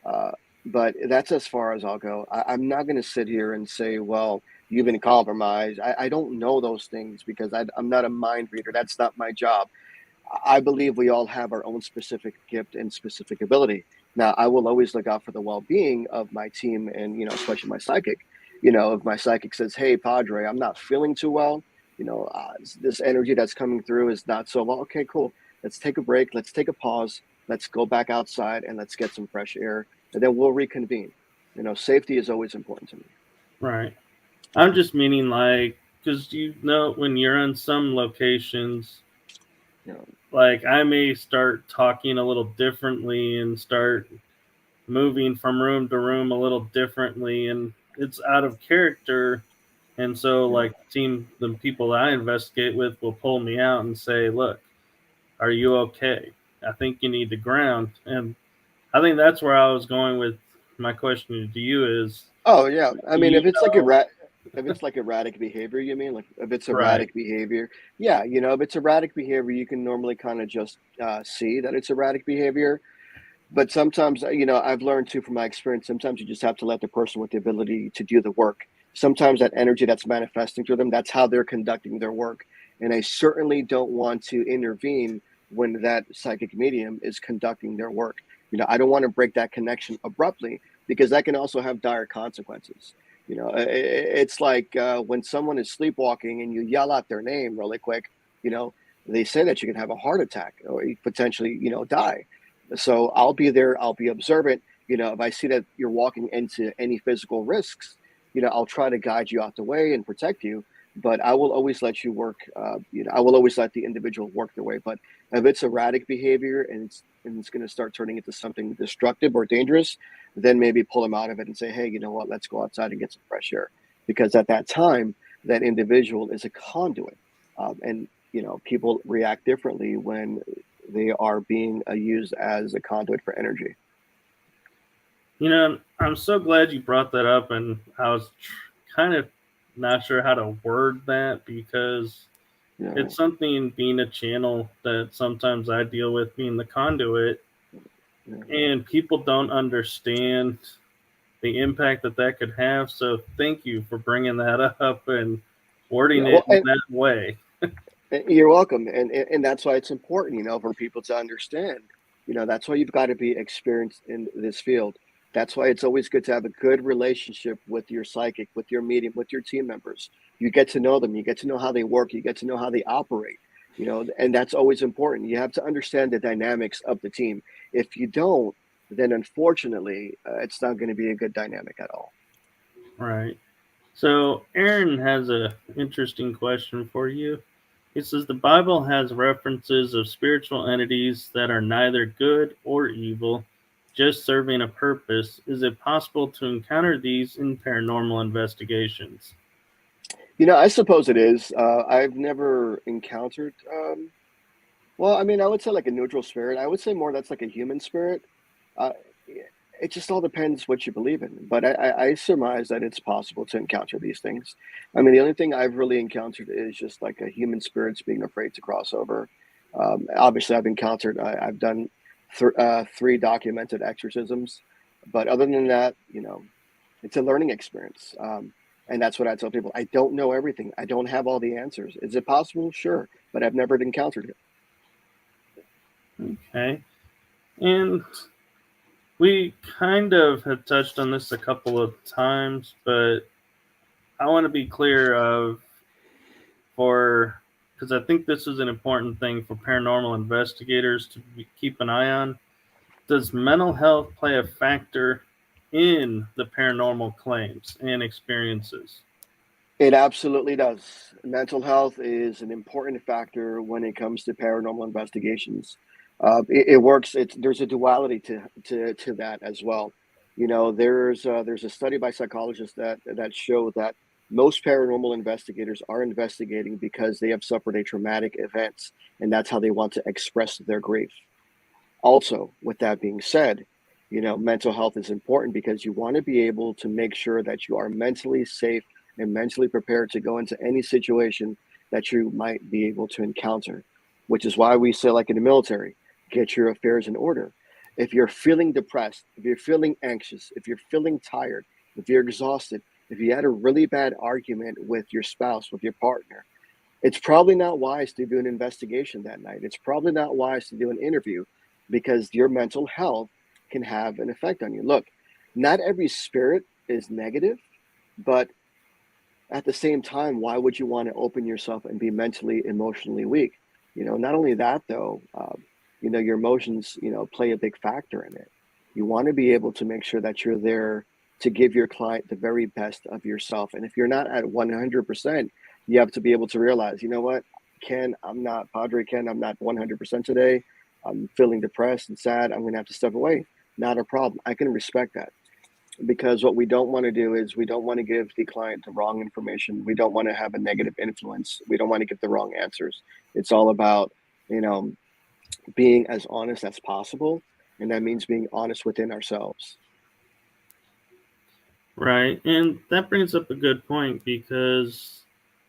Uh, but that's as far as I'll go. I'm not going to sit here and say, well, you've been compromised. I don't know those things because I'm not a mind reader. That's not my job. I believe we all have our own specific gift and specific ability. Now, I will always look out for the well-being of my team and, especially my psychic. If my psychic says, hey, Padre, I'm not feeling too well, this energy that's coming through is not so well. Okay, cool. Let's take a break. Let's take a pause. Let's go back outside and let's get some fresh air. And then we'll reconvene. Safety is always important to me. Right. I'm just meaning because when you're in some locations, like I may start talking a little differently and start moving from room to room a little differently, and it's out of character. And so the people that I investigate with will pull me out and say, look, are you okay? I think you need to ground. And I think that's where I was going with my question to you is, oh yeah, I mean, if it's like If it's like erratic behavior, you mean? Like if it's Right. erratic behavior, yeah, if it's erratic behavior, you can normally kind of just see that it's erratic behavior. But sometimes, I've learned too from my experience, sometimes you just have to let the person with the ability to do the work. Sometimes that energy that's manifesting through them, that's how they're conducting their work. And I certainly don't want to intervene when that psychic medium is conducting their work. I don't want to break that connection abruptly because that can also have dire consequences. It's like when someone is sleepwalking and you yell out their name really quick, you know, they say that you can have a heart attack or potentially, die. So I'll be there. I'll be observant. If I see that you're walking into any physical risks, I'll try to guide you out the way and protect you. But I will always let you work. I will always let the individual work their way. But if it's erratic behavior and it's going to start turning into something destructive or dangerous, then maybe pull them out of it and say, hey, you know what? Let's go outside and get some fresh air. Because at that time, that individual is a conduit, and people react differently when they are being used as a conduit for energy. I'm so glad you brought that up, and I was kind of not sure how to word that because it's something being a channel that sometimes I deal with being the conduit, and people don't understand the impact that could have. So thank you for bringing that up and wording it in that way. You're welcome, and that's why it's important, for people to understand. That's why you've got to be experienced in this field. That's why it's always good to have a good relationship with your psychic, with your medium, with your team members. You get to know them. You get to know how they work. You get to know how they operate. And that's always important. You have to understand the dynamics of the team. If you don't, then unfortunately, it's not going to be a good dynamic at all. Right. So Aaron has a interesting question for you. He says the Bible has references of spiritual entities that are neither good or evil, just serving a purpose. Is it possible to encounter these in paranormal investigations? I suppose it is. I've never encountered. Well, I mean, I would say like a neutral spirit. I would say more that's like a human spirit. Uh, it just all depends what you believe in. But I surmise that it's possible to encounter these things. I mean, the only thing I've really encountered is just like a human spirits being afraid to cross over. Obviously, I've done 3 documented exorcisms. But other than that, it's a learning experience. And that's what I tell people. I don't know everything. I don't have all the answers. Is it possible? Sure. But I've never encountered it. Okay. And we kind of have touched on this a couple of times, but I want to be clear because I think this is an important thing for paranormal investigators to keep an eye on. Does mental health play a factor in the paranormal claims and experiences? It absolutely does. Mental health is an important factor when it comes to paranormal investigations. It works. There's a duality to that as well. There's a study by psychologists that show that most paranormal investigators are investigating because they have suffered a traumatic event, and that's how they want to express their grief. Also, with that being said, mental health is important because you want to be able to make sure that you are mentally safe and mentally prepared to go into any situation that you might be able to encounter, which is why we say, like in the military, get your affairs in order. If you're feeling depressed, if you're feeling anxious, if you're feeling tired, if you're exhausted, if you had a really bad argument with your spouse, with your partner, it's probably not wise to do an investigation that night. It's probably not wise to do an interview because your mental health can have an effect on you. Look, not every spirit is negative, but at the same time, why would you want to open yourself and be mentally, emotionally weak? Not only that, though, your emotions, play a big factor in it. You want to be able to make sure that you're there to give your client the very best of yourself. And if you're not at 100%, you have to be able to realize, you know what, Padre Ken, I'm not 100% today. I'm feeling depressed and sad. I'm going to have to step away. Not a problem. I can respect that. Because what we don't want to do is we don't want to give the client the wrong information. We don't want to have a negative influence. We don't want to get the wrong answers. It's all about, being as honest as possible. And that means being honest within ourselves. Right. And that brings up a good point because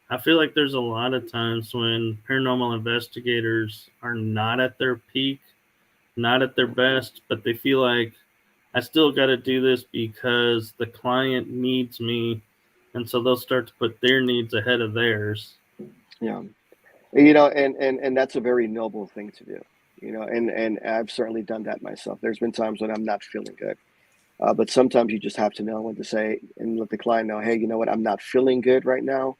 I feel like there's a lot of times when paranormal investigators are not at their peak, not at their best, but they feel like I still got to do this because the client needs me. And so they'll start to put their needs ahead of theirs. Yeah. And that's a very noble thing to do, and I've certainly done that myself. There's been times when I'm not feeling good. But sometimes you just have to know when to say and let the client know, hey, you know what, I'm not feeling good right now.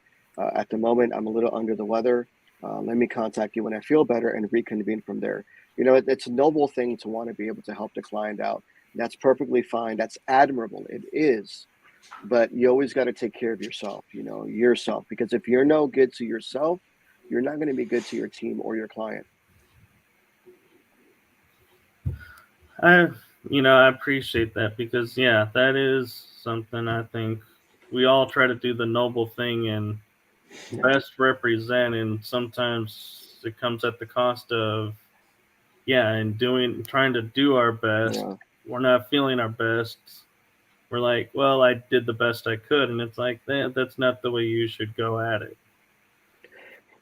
At the moment, I'm a little under the weather. Let me contact you when I feel better and reconvene from there. It's a noble thing to want to be able to help the client out. That's perfectly fine. That's admirable. It is. But you always got to take care of yourself, because if you're no good to yourself, you're not going to be good to your team or your client. I appreciate that because, that is something I think we all try to do the noble thing and best represent. And sometimes it comes at the cost of, and trying to do our best. Yeah. We're not feeling our best. We're like, well, I did the best I could. And it's like, that's not the way you should go at it.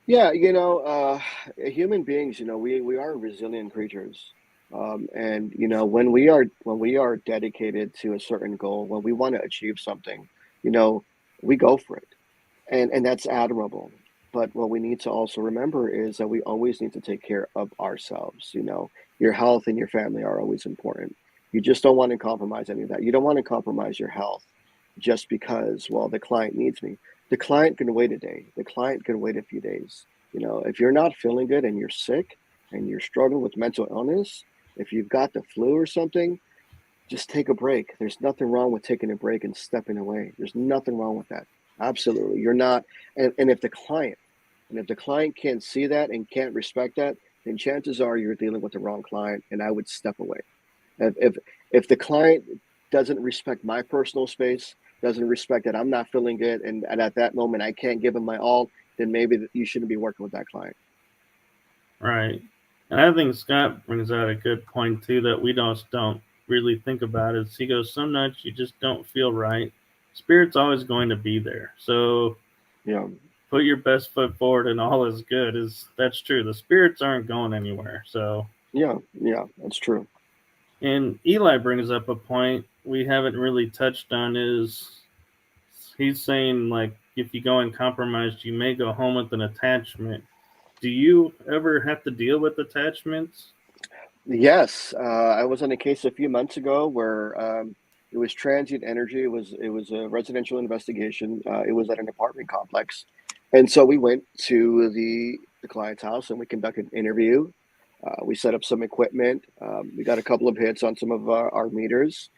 Yeah, human beings, we are resilient creatures. And when we are dedicated to a certain goal, when we want to achieve something, we go for it. And that's admirable. But what we need to also remember is that we always need to take care of ourselves. Your health and your family are always important. You just don't want to compromise any of that. You don't want to compromise your health just because, well, the client needs me. The client can wait a day. The client can wait a few days. If you're not feeling good and you're sick and you're struggling with mental illness, if you've got the flu or something, just take a break. There's nothing wrong with taking a break and stepping away. There's nothing wrong with that. Absolutely. You're not. And if the client can't see that and can't respect that, then chances are you're dealing with the wrong client, and I would step away. If the client doesn't respect my personal space, doesn't respect that I'm not feeling good, and at that moment I can't give him my all, then maybe you shouldn't be working with that client. Right. And I think Scott brings out a good point too that we don't really think about is he goes, some nights you just don't feel right. Spirit's always going to be there. So Yeah. put your best foot forward and all is good. That's true. The spirits aren't going anywhere. So Yeah, that's true. And Eli brings up a point we haven't really touched on is he's saying like if you go uncompromised, you may go home with an attachment. Do you ever have to deal with attachments? Yes, I was on a case a few months ago where it was transient energy. It was a residential investigation. It was at an apartment complex, and so we went to the client's house and we conducted an interview. We set up some equipment. We got a couple of hits on some of our meters,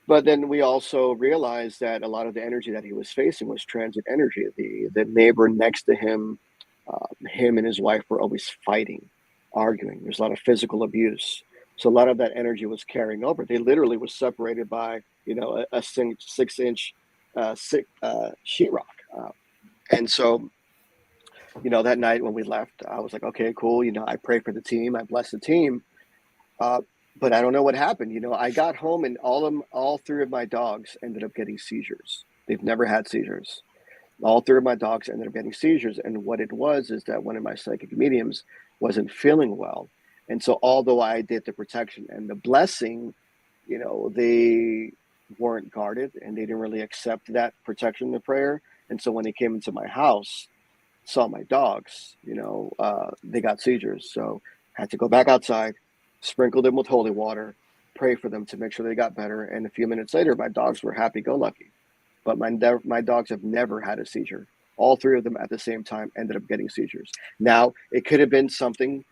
but then we also realized that a lot of the energy that he was facing was transient energy. The neighbor next to him, him and his wife were always fighting, arguing. There's a lot of physical abuse. So a lot of that energy was carrying over. They literally were separated by, a 6-inch sheetrock. And so, that night when we left, I was like, okay, cool. I pray for the team. I bless the team. But I don't know what happened. I got home and all three of my dogs ended up getting seizures. They've never had seizures. All three of my dogs ended up getting seizures. And what it was is that one of my psychic mediums wasn't feeling well. And so although I did the protection and the blessing, they weren't guarded and they didn't really accept that protection, the prayer. And so when they came into my house, saw my dogs, they got seizures. So I had to go back outside, sprinkle them with holy water, pray for them to make sure they got better. And a few minutes later, my dogs were happy-go-lucky. But my dogs have never had a seizure. All three of them at the same time ended up getting seizures. Now, it could have been something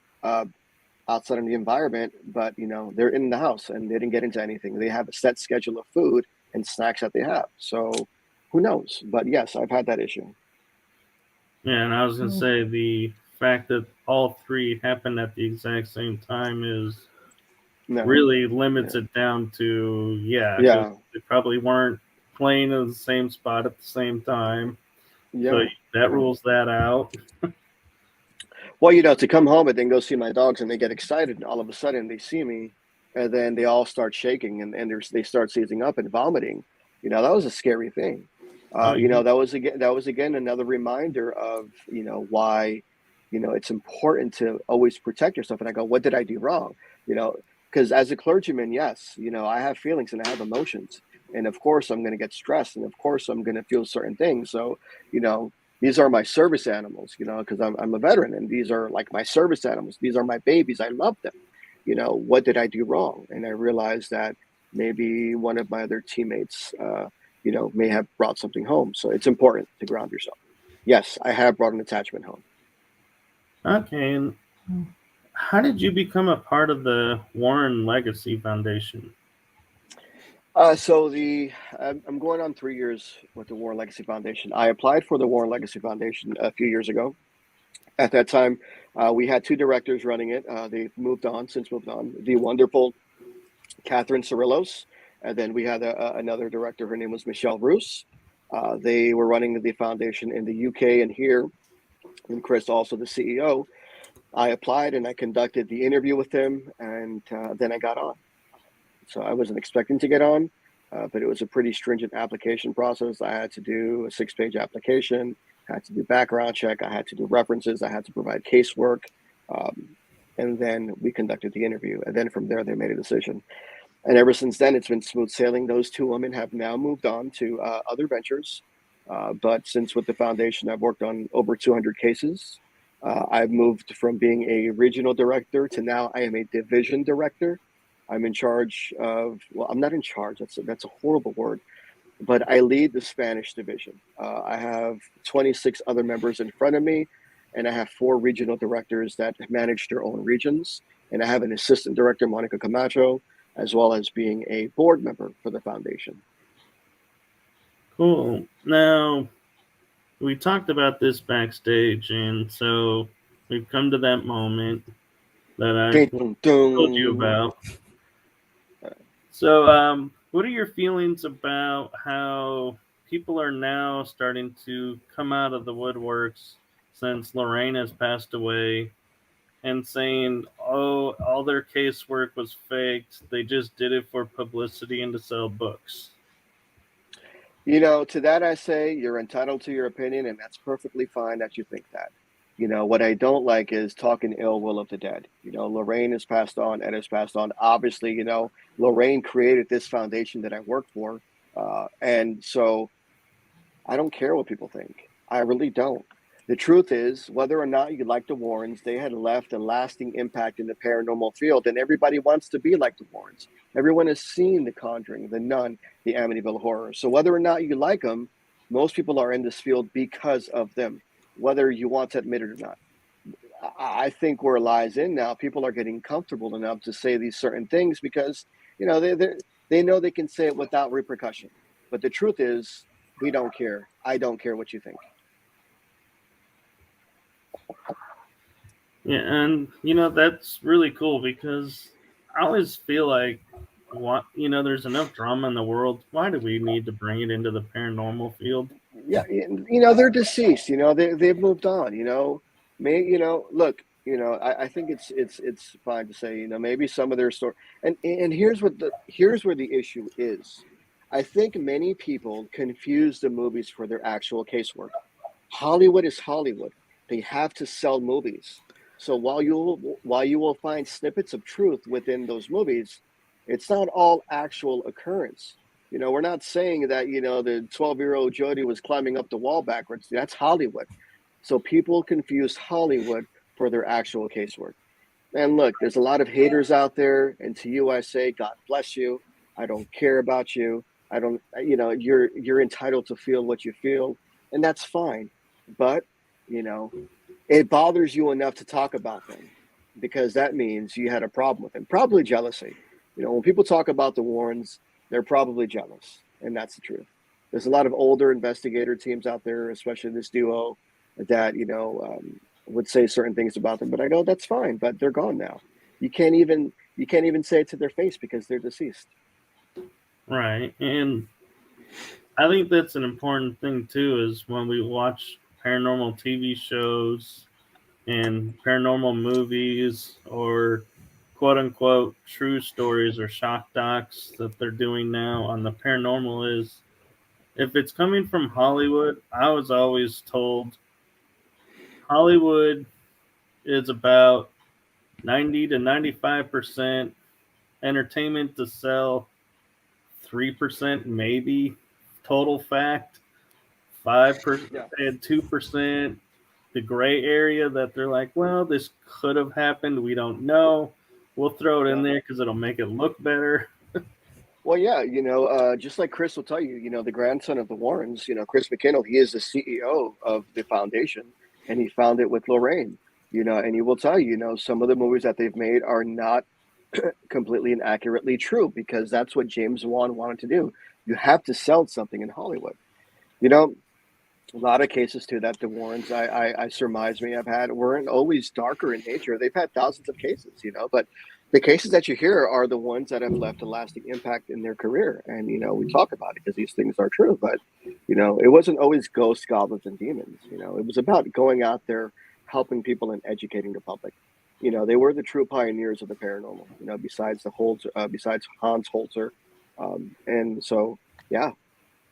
outside of the environment, but, they're in the house and they didn't get into anything. They have a set schedule of food and snacks that they have. So who knows? But yes, I've had that issue. Yeah, and I was going to say the fact that all three happened at the exact same time really limits it down to, they probably weren't playing in the same spot at the same time. Yeah. So that rules that out. Well, to come home and then go see my dogs and they get excited and all of a sudden they see me and then they all start shaking and they start seizing up and vomiting. That was a scary thing. Yeah. That was again another reminder of, why, it's important to always protect yourself. And I go, what did I do wrong? Because as a clergyman, yes, I have feelings and I have emotions. And of course, I'm going to get stressed. And of course, I'm going to feel certain things. So, these are my service animals, because I'm a veteran and these are like my service animals. These are my babies. I love them. What did I do wrong? And I realized that maybe one of my other teammates, may have brought something home. So it's important to ground yourself. Yes, I have brought an attachment home. Okay. And how did you become a part of the Warren Legacy Foundation? I'm going on 3 years with the Warren Legacy Foundation. I applied for the Warren Legacy Foundation a few years ago. At that time, we had 2 directors running it. They've since moved on. The wonderful Catherine Cirillos, and then we had another director. Her name was Michelle Roos. They were running the foundation in the UK and here, and Chris, also the CEO. I applied and I conducted the interview with him, and then I got on. So I wasn't expecting to get on, but it was a pretty stringent application process. I had to do a 6-page application, I had to do background check, I had to do references, I had to provide casework, and then we conducted the interview. And then from there, they made a decision. And ever since then, it's been smooth sailing. Those 2 women have now moved on to other ventures. But since with the foundation, I've worked on over 200 cases. I've moved from being a regional director to now I am a division director. I'm in charge of, well, I'm not in charge. That's a horrible word, but I lead the Spanish division. I have 26 other members in front of me, and I have 4 regional directors that manage their own regions. And I have an assistant director, Monica Camacho, as well as being a board member for the foundation. Cool. Now, we talked about this backstage, and so we've come to that moment that I told you about. So, what are your feelings about how people are now starting to come out of the woodworks since Lorraine has passed away and saying, oh, all their casework was faked. They just did it for publicity and to sell books? To that I say, you're entitled to your opinion, and that's perfectly fine that you think that. What I don't like is talking ill will of the dead. Lorraine has passed on, Ed has passed on. Obviously, Lorraine created this foundation that I work for. And so I don't care what people think. I really don't. The truth is, whether or not you like the Warrens, they had left a lasting impact in the paranormal field, and everybody wants to be like the Warrens. Everyone has seen The Conjuring, The Nun, the Amityville Horror. So whether or not you like them, most people are in this field because of them, whether you want to admit it or not. I think where it lies in now, people are getting comfortable enough to say these certain things because, they know they can say it without repercussion. But the truth is, we don't care. I don't care what you think. Yeah, and that's really cool because I always feel like there's enough drama in the world. Why do we need to bring it into the paranormal field? Yeah, they're deceased. They've moved on. Look. I think it's fine to say. Maybe some of their story. And here's where the issue is. I think many people confuse the movies for their actual casework. Hollywood is Hollywood. They have to sell movies. So while you will find snippets of truth within those movies, it's not all actual occurrence. We're not saying that, the 12-year-old Jody was climbing up the wall backwards. That's Hollywood. So people confuse Hollywood for their actual casework. And look, there's a lot of haters out there. And to you, I say, God bless you. I don't care about you. I don't, you're entitled to feel what you feel. And that's fine. But, it bothers you enough to talk about them because that means you had a problem with them. Probably jealousy. When people talk about the Warrens, they're probably jealous. And that's the truth. There's a lot of older investigator teams out there, especially this duo, that, would say certain things about them. But I go, that's fine, but they're gone now. You can't even say it to their face because they're deceased. Right. And I think that's an important thing too, is when we watch paranormal TV shows and paranormal movies or quote unquote true stories or shock docs that they're doing now on the paranormal, is if it's coming from Hollywood, I was always told Hollywood is about 90 to 95% entertainment to sell, 3% maybe total fact, 5% Yeah. and 2% the gray area that they're like, well, this could have happened. We don't know. We'll throw it in Yeah. there because it'll make it look better. Well, yeah, just like Chris will tell you, the grandson of the Warrens, Chris McKinnell, he is the CEO of the foundation, and he founded it with Lorraine, and he will tell you, some of the movies that they've made are not completely and accurately true, because that's what James Wan wanted to do. You have to sell something in Hollywood. A lot of cases too that the Warrens, I surmise may have had, weren't always darker in nature. They've had thousands of cases, but the cases that you hear are the ones that have left a lasting impact in their career. And, we talk about it because these things are true, but, it wasn't always ghosts, goblins, and demons. It was about going out there, helping people and educating the public. They were the true pioneers of the paranormal, besides besides Hans Holzer. And so, yeah,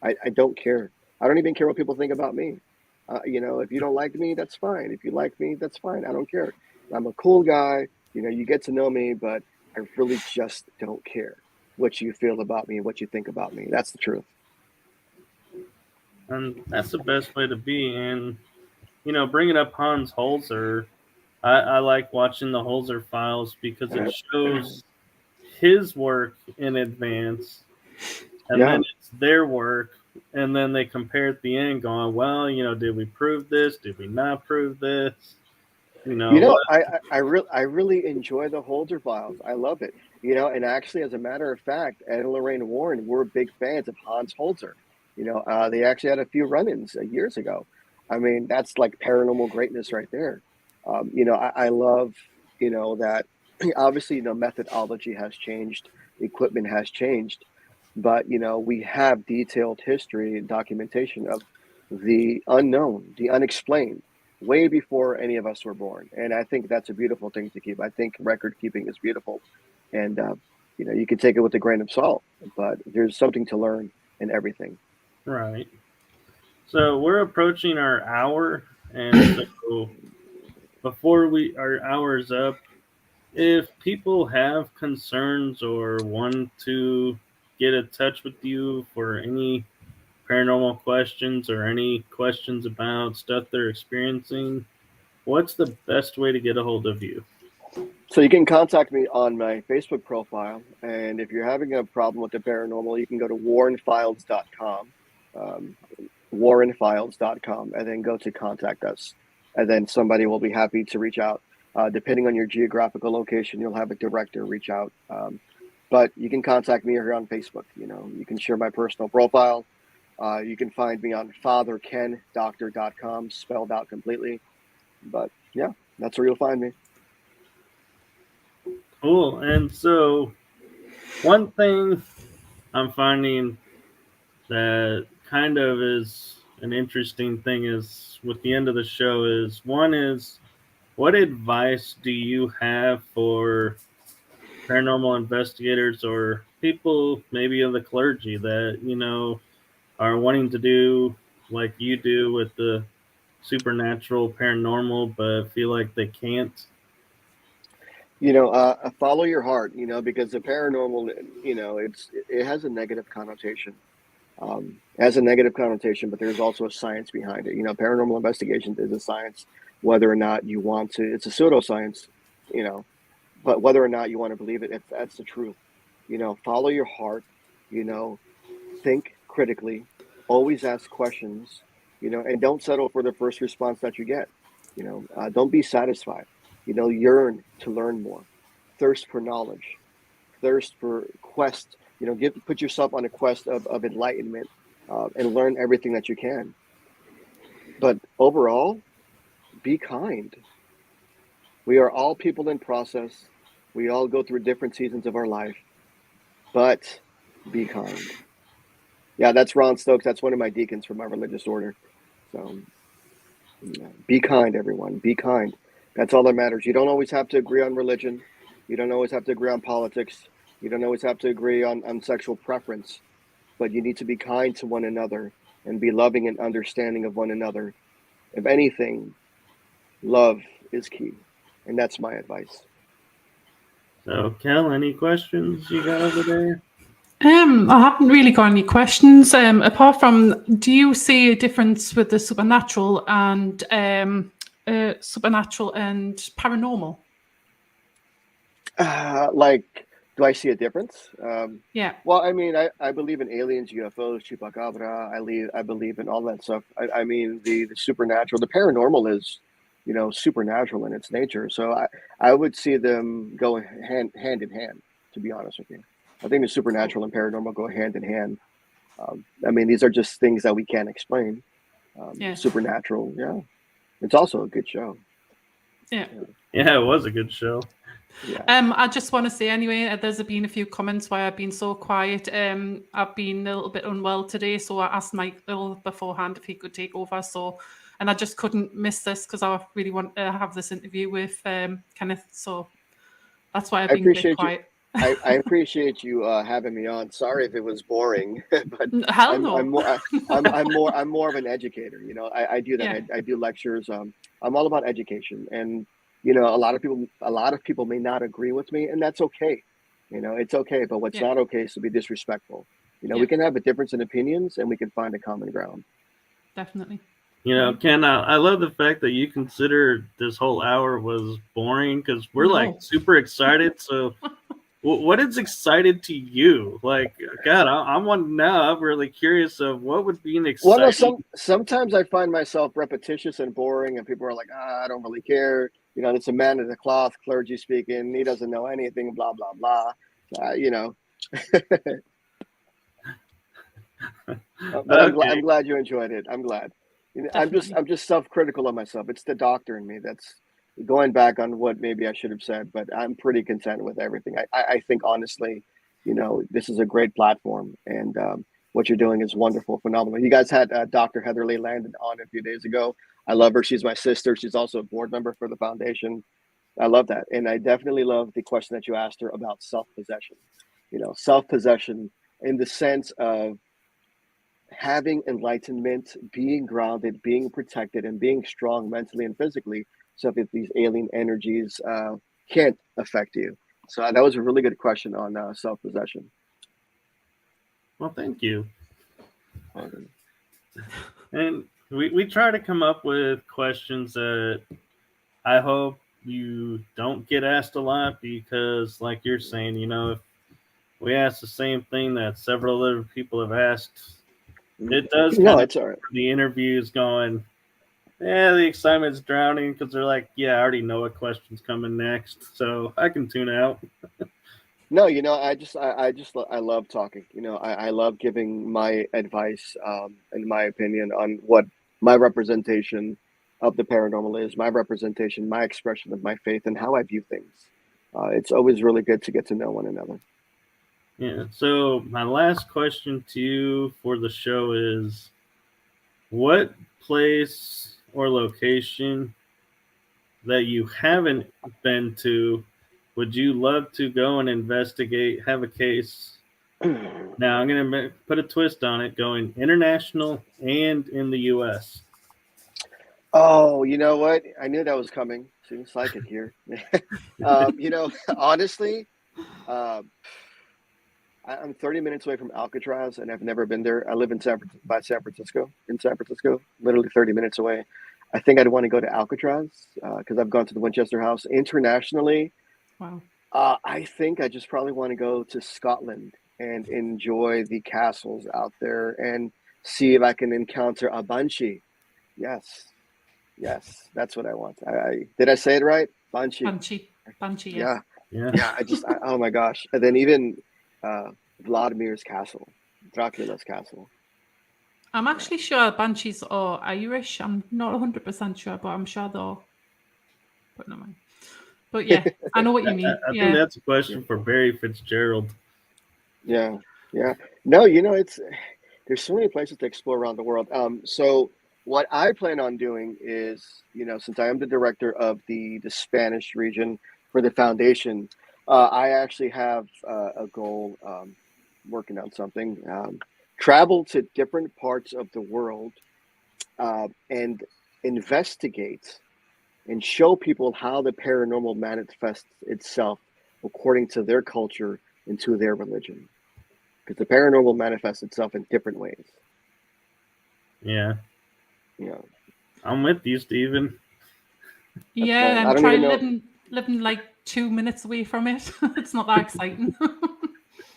I don't care. I don't even care what people think about me. If you don't like me, that's fine. If you like me, that's fine. I don't care. I'm a cool guy. You get to know me, but I really just don't care what you feel about me and what you think about me. That's the truth. And that's the best way to be. And, bringing up Hans Holzer, I like watching the Holzer files because it shows his work in advance, and Yeah. then it's their work, and then they compare at the end, going, "Well, did we prove this? Did we not prove this?" I really enjoy the Holzer files. I love it. And actually, as a matter of fact, Ed and Lorraine Warren were big fans of Hans Holzer. They actually had a few run-ins years ago. I mean, that's like paranormal greatness right there. I love, that obviously, methodology has changed, equipment has changed, but, we have detailed history and documentation of the unknown, the unexplained, way before any of us were born. And I think that's a beautiful thing to keep. I think record keeping is beautiful. And, you can take it with a grain of salt, but there's something to learn in everything. Right. So we're approaching our hour, and so before our hour is up, if people have concerns or want to get in touch with you for any paranormal questions or any questions about stuff they're experiencing, what's the best way to get a hold of you? So you can contact me on my Facebook profile. And if you're having a problem with the paranormal, you can go to warrenfiles.com, warrenfiles.com, and then go to contact us. And then somebody will be happy to reach out. Depending on your geographical location, you'll have a director reach out. But you can contact me here on Facebook. You can share my personal profile. You can find me on fatherkendoctor.com, spelled out completely. But yeah, that's where you'll find me. Cool. And so one thing I'm finding that kind of is an interesting thing is with the end of the show is what advice do you have for paranormal investigators or people maybe of the clergy that, are wanting to do like you do with the supernatural paranormal but feel like they can't? Follow your heart, because the paranormal, it has a negative connotation. It has a negative connotation, but there's also a science behind it. Paranormal investigations is a science, whether or not you want to, it's a pseudoscience, but whether or not you want to believe it, that's the truth. Follow your heart, think critically, always ask questions, and don't settle for the first response that you get. Don't be satisfied. Yearn to learn more, thirst for knowledge, thirst for quest. Put yourself on a quest of enlightenment, and learn everything that you can. But overall, be kind. We are all people in process. We all go through different seasons of our life, but be kind. Yeah, that's Ron Stokes. That's one of my deacons from my religious order. So yeah, be kind, everyone. Be kind. That's all that matters. You don't always have to agree on religion. You don't always have to agree on politics. You don't always have to agree on sexual preference. but you need to be kind to one another and be loving and understanding of one another. If anything, love is key, and that's my advice. So, Kell, any questions you got over there? I haven't really got any questions. Apart from, do you see a difference with the supernatural and paranormal? Like, do I see a difference? Yeah. Well, I mean, I believe in aliens, UFOs, chupacabra. I believe in all that stuff. I mean, the supernatural, the paranormal is, supernatural in its nature. So I would see them go hand in hand, to be honest with you. I think the supernatural and paranormal go hand in hand. I mean, these are just things that we can't explain. Yeah. Supernatural, yeah. It's also a good show. Yeah. Yeah, it was a good show. Yeah. I just want to say anyway, there's been a few comments why I've been so quiet. I've been a little bit unwell today, so I asked Michael beforehand if he could take over. And I just couldn't miss this because I really want to have this interview with Kenneth. So that's why I've been a bit quiet. I appreciate you having me on. Sorry if it was boring, but hell no. I'm more of an educator. I do that. Yeah. I do lectures. I'm all about education, and a lot of people may not agree with me, and that's okay. It's okay. But what's not okay is to be disrespectful. We can have a difference in opinions, and we can find a common ground. Definitely. Ken, I love the fact that you consider this whole hour was boring because we're like super excited. So what is excited to you? Like, God, I'm one now. I'm really curious of what would be an exciting. Well, no, sometimes I find myself repetitious and boring, and people are like, I don't really care. It's a man in the cloth, clergy speaking. He doesn't know anything, blah, blah, blah. But I'm glad you enjoyed it. I'm glad. I'm just self-critical of myself. It's the doctor in me that's going back on what maybe I should have said, but I'm pretty content with everything. I think honestly, this is a great platform, and what you're doing is wonderful, phenomenal. You guys had Dr. Heatherly Landon on a few days ago. I love her. She's my sister. She's also a board member for the foundation. I love that. And I definitely love the question that you asked her about self-possession. Self-possession in the sense of having enlightenment, being grounded, being protected, and being strong mentally and physically, so that these alien energies can't affect you. So that was a really good question on self-possession. Well, thank you. And we try to come up with questions that I hope you don't get asked a lot, because like you're saying, if we ask the same thing that several other people have asked, it does it's all right. The interviews going, the excitement's drowning because they're like, I already know what question's coming next, so I can tune out. No, I love talking. I love giving my advice and my opinion on what my representation of the paranormal is, my representation, my expression of my faith, and how I view things. It's always really good to get to know one another. Yeah. So my last question to you for the show is, what place or location that you haven't been to would you love to go and investigate, have a case? Now I'm going to put a twist on it, going international and in the U.S. Oh, you know what? I knew that was coming. Seems psychic here. Honestly, I'm 30 minutes away from Alcatraz, and I've never been there. I live in San Francisco, literally 30 minutes away. I think I'd want to go to Alcatraz because I've gone to the Winchester House. Internationally, wow. I think I just probably want to go to Scotland and enjoy the castles out there and see if I can encounter a banshee. Yes, that's what I want. Did I say it right? Banshee. Yeah. Oh my gosh. And then even Vladimir's castle, Dracula's castle. I'm actually sure banshees are Irish. I'm not 100% sure, but I'm sure they're. But no mind. But yeah, I know what you mean. I think that's a question for Barry Fitzgerald. Yeah. No, there's so many places to explore around the world. So what I plan on doing is, since I am the director of the Spanish region for the foundation, I actually have a goal, working on something, travel to different parts of the world and investigate and show people how the paranormal manifests itself according to their culture and to their religion. Because the paranormal manifests itself in different ways. Yeah. Yeah. I'm with you, Stephen. Yeah, right. I I'm don't trying even living like 2 minutes away from it. It's not that exciting.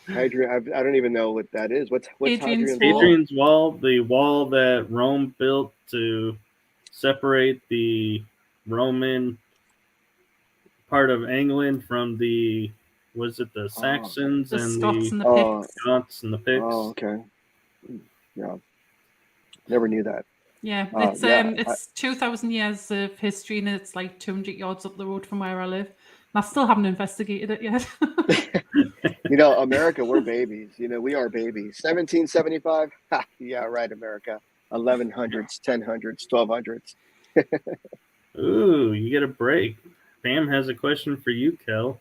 Hadrian, I don't even know what that is. What's Hadrian's Hadrian's Wall. Wall? Hadrian's Wall, the wall that Rome built to separate the Roman part of England from the, was it the Saxons The and Scots the and the Picts. Scots and the Picts? Oh, okay. Yeah. Never knew that. Yeah, it's 2,000 years of history, and it's like 200 yards up the road from where I live. And I still haven't investigated it yet. You know, America, we're babies. You know, we are babies. 1775? Ha, yeah, right, America. 1100s, 1000s, 1200s. Ooh, you get a break. Pam has a question for you, Kel.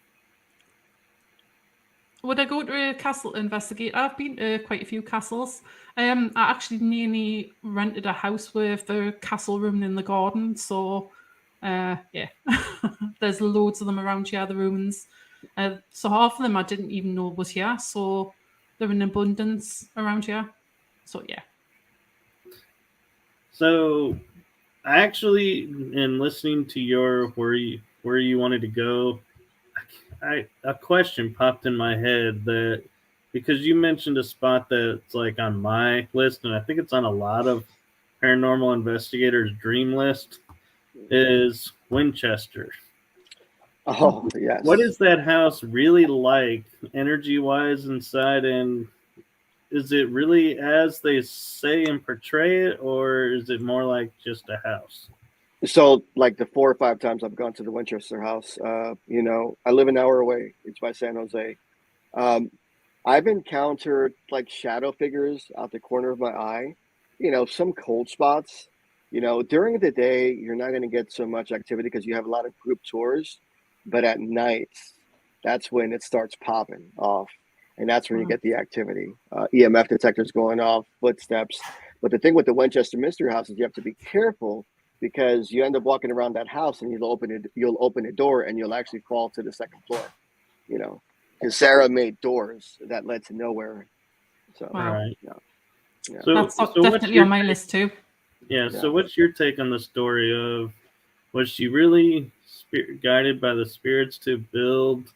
Would I go to a castle to investigate? I've been to quite a few castles. I actually nearly rented a house with a castle room in the garden. So, yeah, there's loads of them around here, the ruins. So half of them I didn't even know was here. So they're in abundance around here. So, yeah. So, actually, in listening to your where you wanted to go, a question popped in my head that, because you mentioned a spot that's like on my list, and I think it's on a lot of paranormal investigators' dream list, is Winchester. Oh, yes. What is that house really like, energy-wise, inside, and is it really as they say and portray it, or is it more like just a house? So, like the 4 or 5 times I've gone to the Winchester house, you know, I live an hour away. It's by San Jose. I've encountered like shadow figures out the corner of my eye, you know, some cold spots. You know, during the day, you're not going to get so much activity because you have a lot of group tours. But at night, that's when it starts popping off. And that's when you get the activity. EMF detectors going off, footsteps. But the thing with the Winchester Mystery House is you have to be careful because you end up walking around that house and you'll open a door and you'll actually fall to the second floor, you know, because Sarah made doors that led to nowhere. So, Wow. Right. Yeah. So, That's what's definitely your on my take- list too. Yeah. So, what's your take on the story of, was she really guided by the spirits to build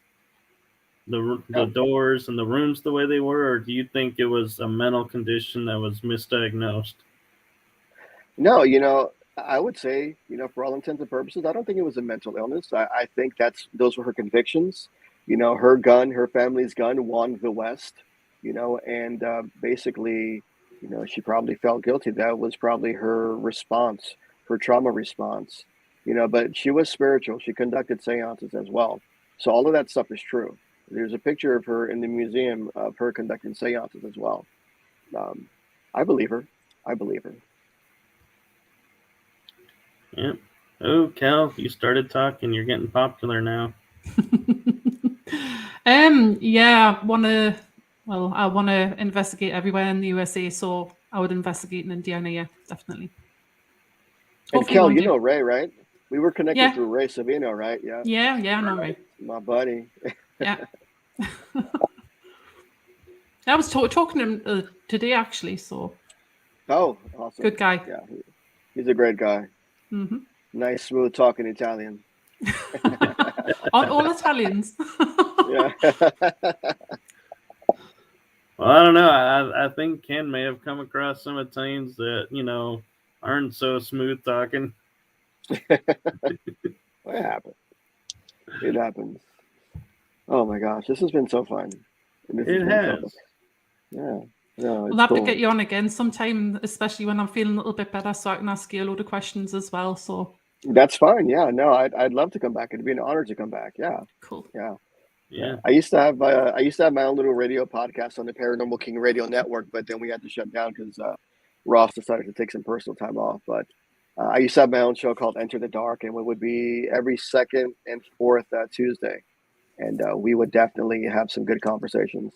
the doors and the rooms the way they were, or do you think it was a mental condition that was misdiagnosed? No, you know, I would say, you know, for all intents and purposes, I don't think it was a mental illness. I think those were her convictions. You know, her family's gun won the West, you know, and basically, you know, she probably felt guilty. That was probably her response, her trauma response, you know, but she was spiritual. She conducted seances as well. So all of that stuff is true. There's a picture of her in the museum of her conducting seances as well. I believe her. I believe her. Yeah. Oh, Cal, you started talking. You're getting popular now. Yeah, I want to investigate everywhere in the USA, so I would investigate in Indiana, yeah, definitely. And Hopefully Kel, one you day. know Ray, right? We were connected Yeah. through Ray Savino, right? Yeah. Yeah, I know Ray. My buddy. Yeah. I was talking to him today, actually, so Oh, awesome. good guy. Yeah, he's a great guy. Mm-hmm. Nice, smooth talking Italian. Aren't all Italians? Yeah. Well, I don't know. I think Ken may have come across some Italians that, you know, aren't so smooth talking. What happened? It happens. Oh my gosh, this has been so fun. It has. Yeah. No, it's We'll have cool. to get you on again sometime, especially when I'm feeling a little bit better, so I can ask you a load of questions as well. So That's fine. Yeah, no, I'd love to come back. It'd be an honor to come back. Yeah. cool. Yeah. I used to have my own little radio podcast on the Paranormal King Radio Network, but then we had to shut down because Ross decided to take some personal time off. But I used to have my own show called Enter the Dark, and it would be every second and fourth Tuesday, and we would definitely have some good conversations.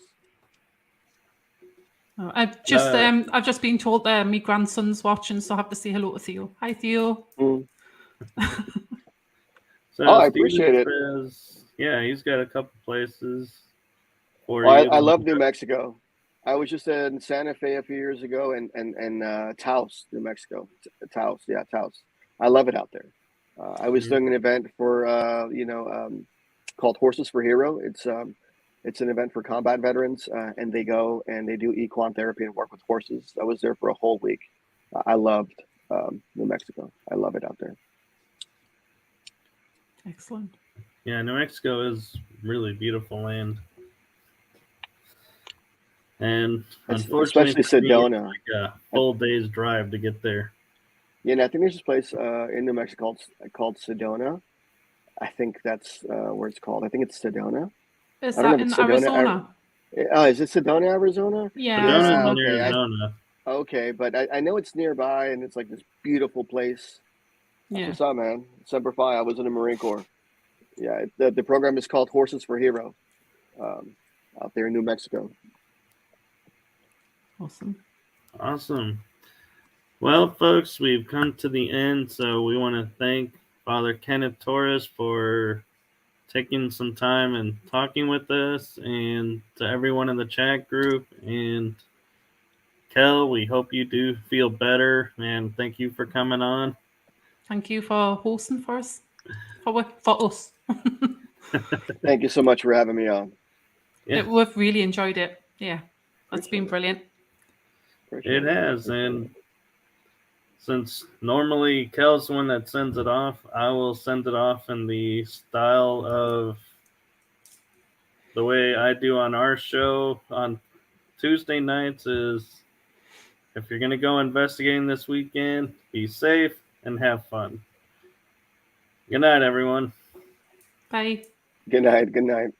Oh, I've just been told that my grandson's watching, so I have to say hello to Theo. Hi, Theo. Mm. So Oh, I Steven appreciate it. says, yeah, he's got a couple places for Well, you. I love New Mexico. I was just in Santa Fe a few years ago, and Taos, New Mexico. Taos, yeah, Taos. I love it out there. I was doing an event for called Horses for Hero. It's an event for combat veterans, and they go and they do equine therapy and work with horses. I was there for a whole week. I loved New Mexico. I love it out there. Excellent. Yeah, New Mexico is really beautiful land. And unfortunately, especially Sedona, it's like a full day's drive to get there. Yeah, and I think there's this place in New Mexico called Sedona. I think that's where it's called. I think it's Sedona. Is I don't that know in if it's Sedona, Arizona? Is it Sedona, Arizona? Yeah. Sedona's in okay. Arizona. Okay, but I know it's nearby, and it's like this beautiful place. Yeah. What's up, man? Semper Fi. I was in the Marine Corps. Yeah, the program is called Horses for Hero, out there in New Mexico. Awesome. Well, folks, we've come to the end, so we want to thank Father Kenneth Torres for taking some time and talking with us, and to everyone in the chat group. And Kell, we hope you do feel better, and thank you for coming on. Thank you for hosting for us. For us. Thank you so much for having me on. Yeah. We've really enjoyed it. Yeah, it's been brilliant. It has, and since normally Kell's the one that sends it off, I will send it off in the style of the way I do on our show on Tuesday nights is, if you're going to go investigating this weekend, be safe and have fun. Good night, everyone. Bye. Good night. Good night.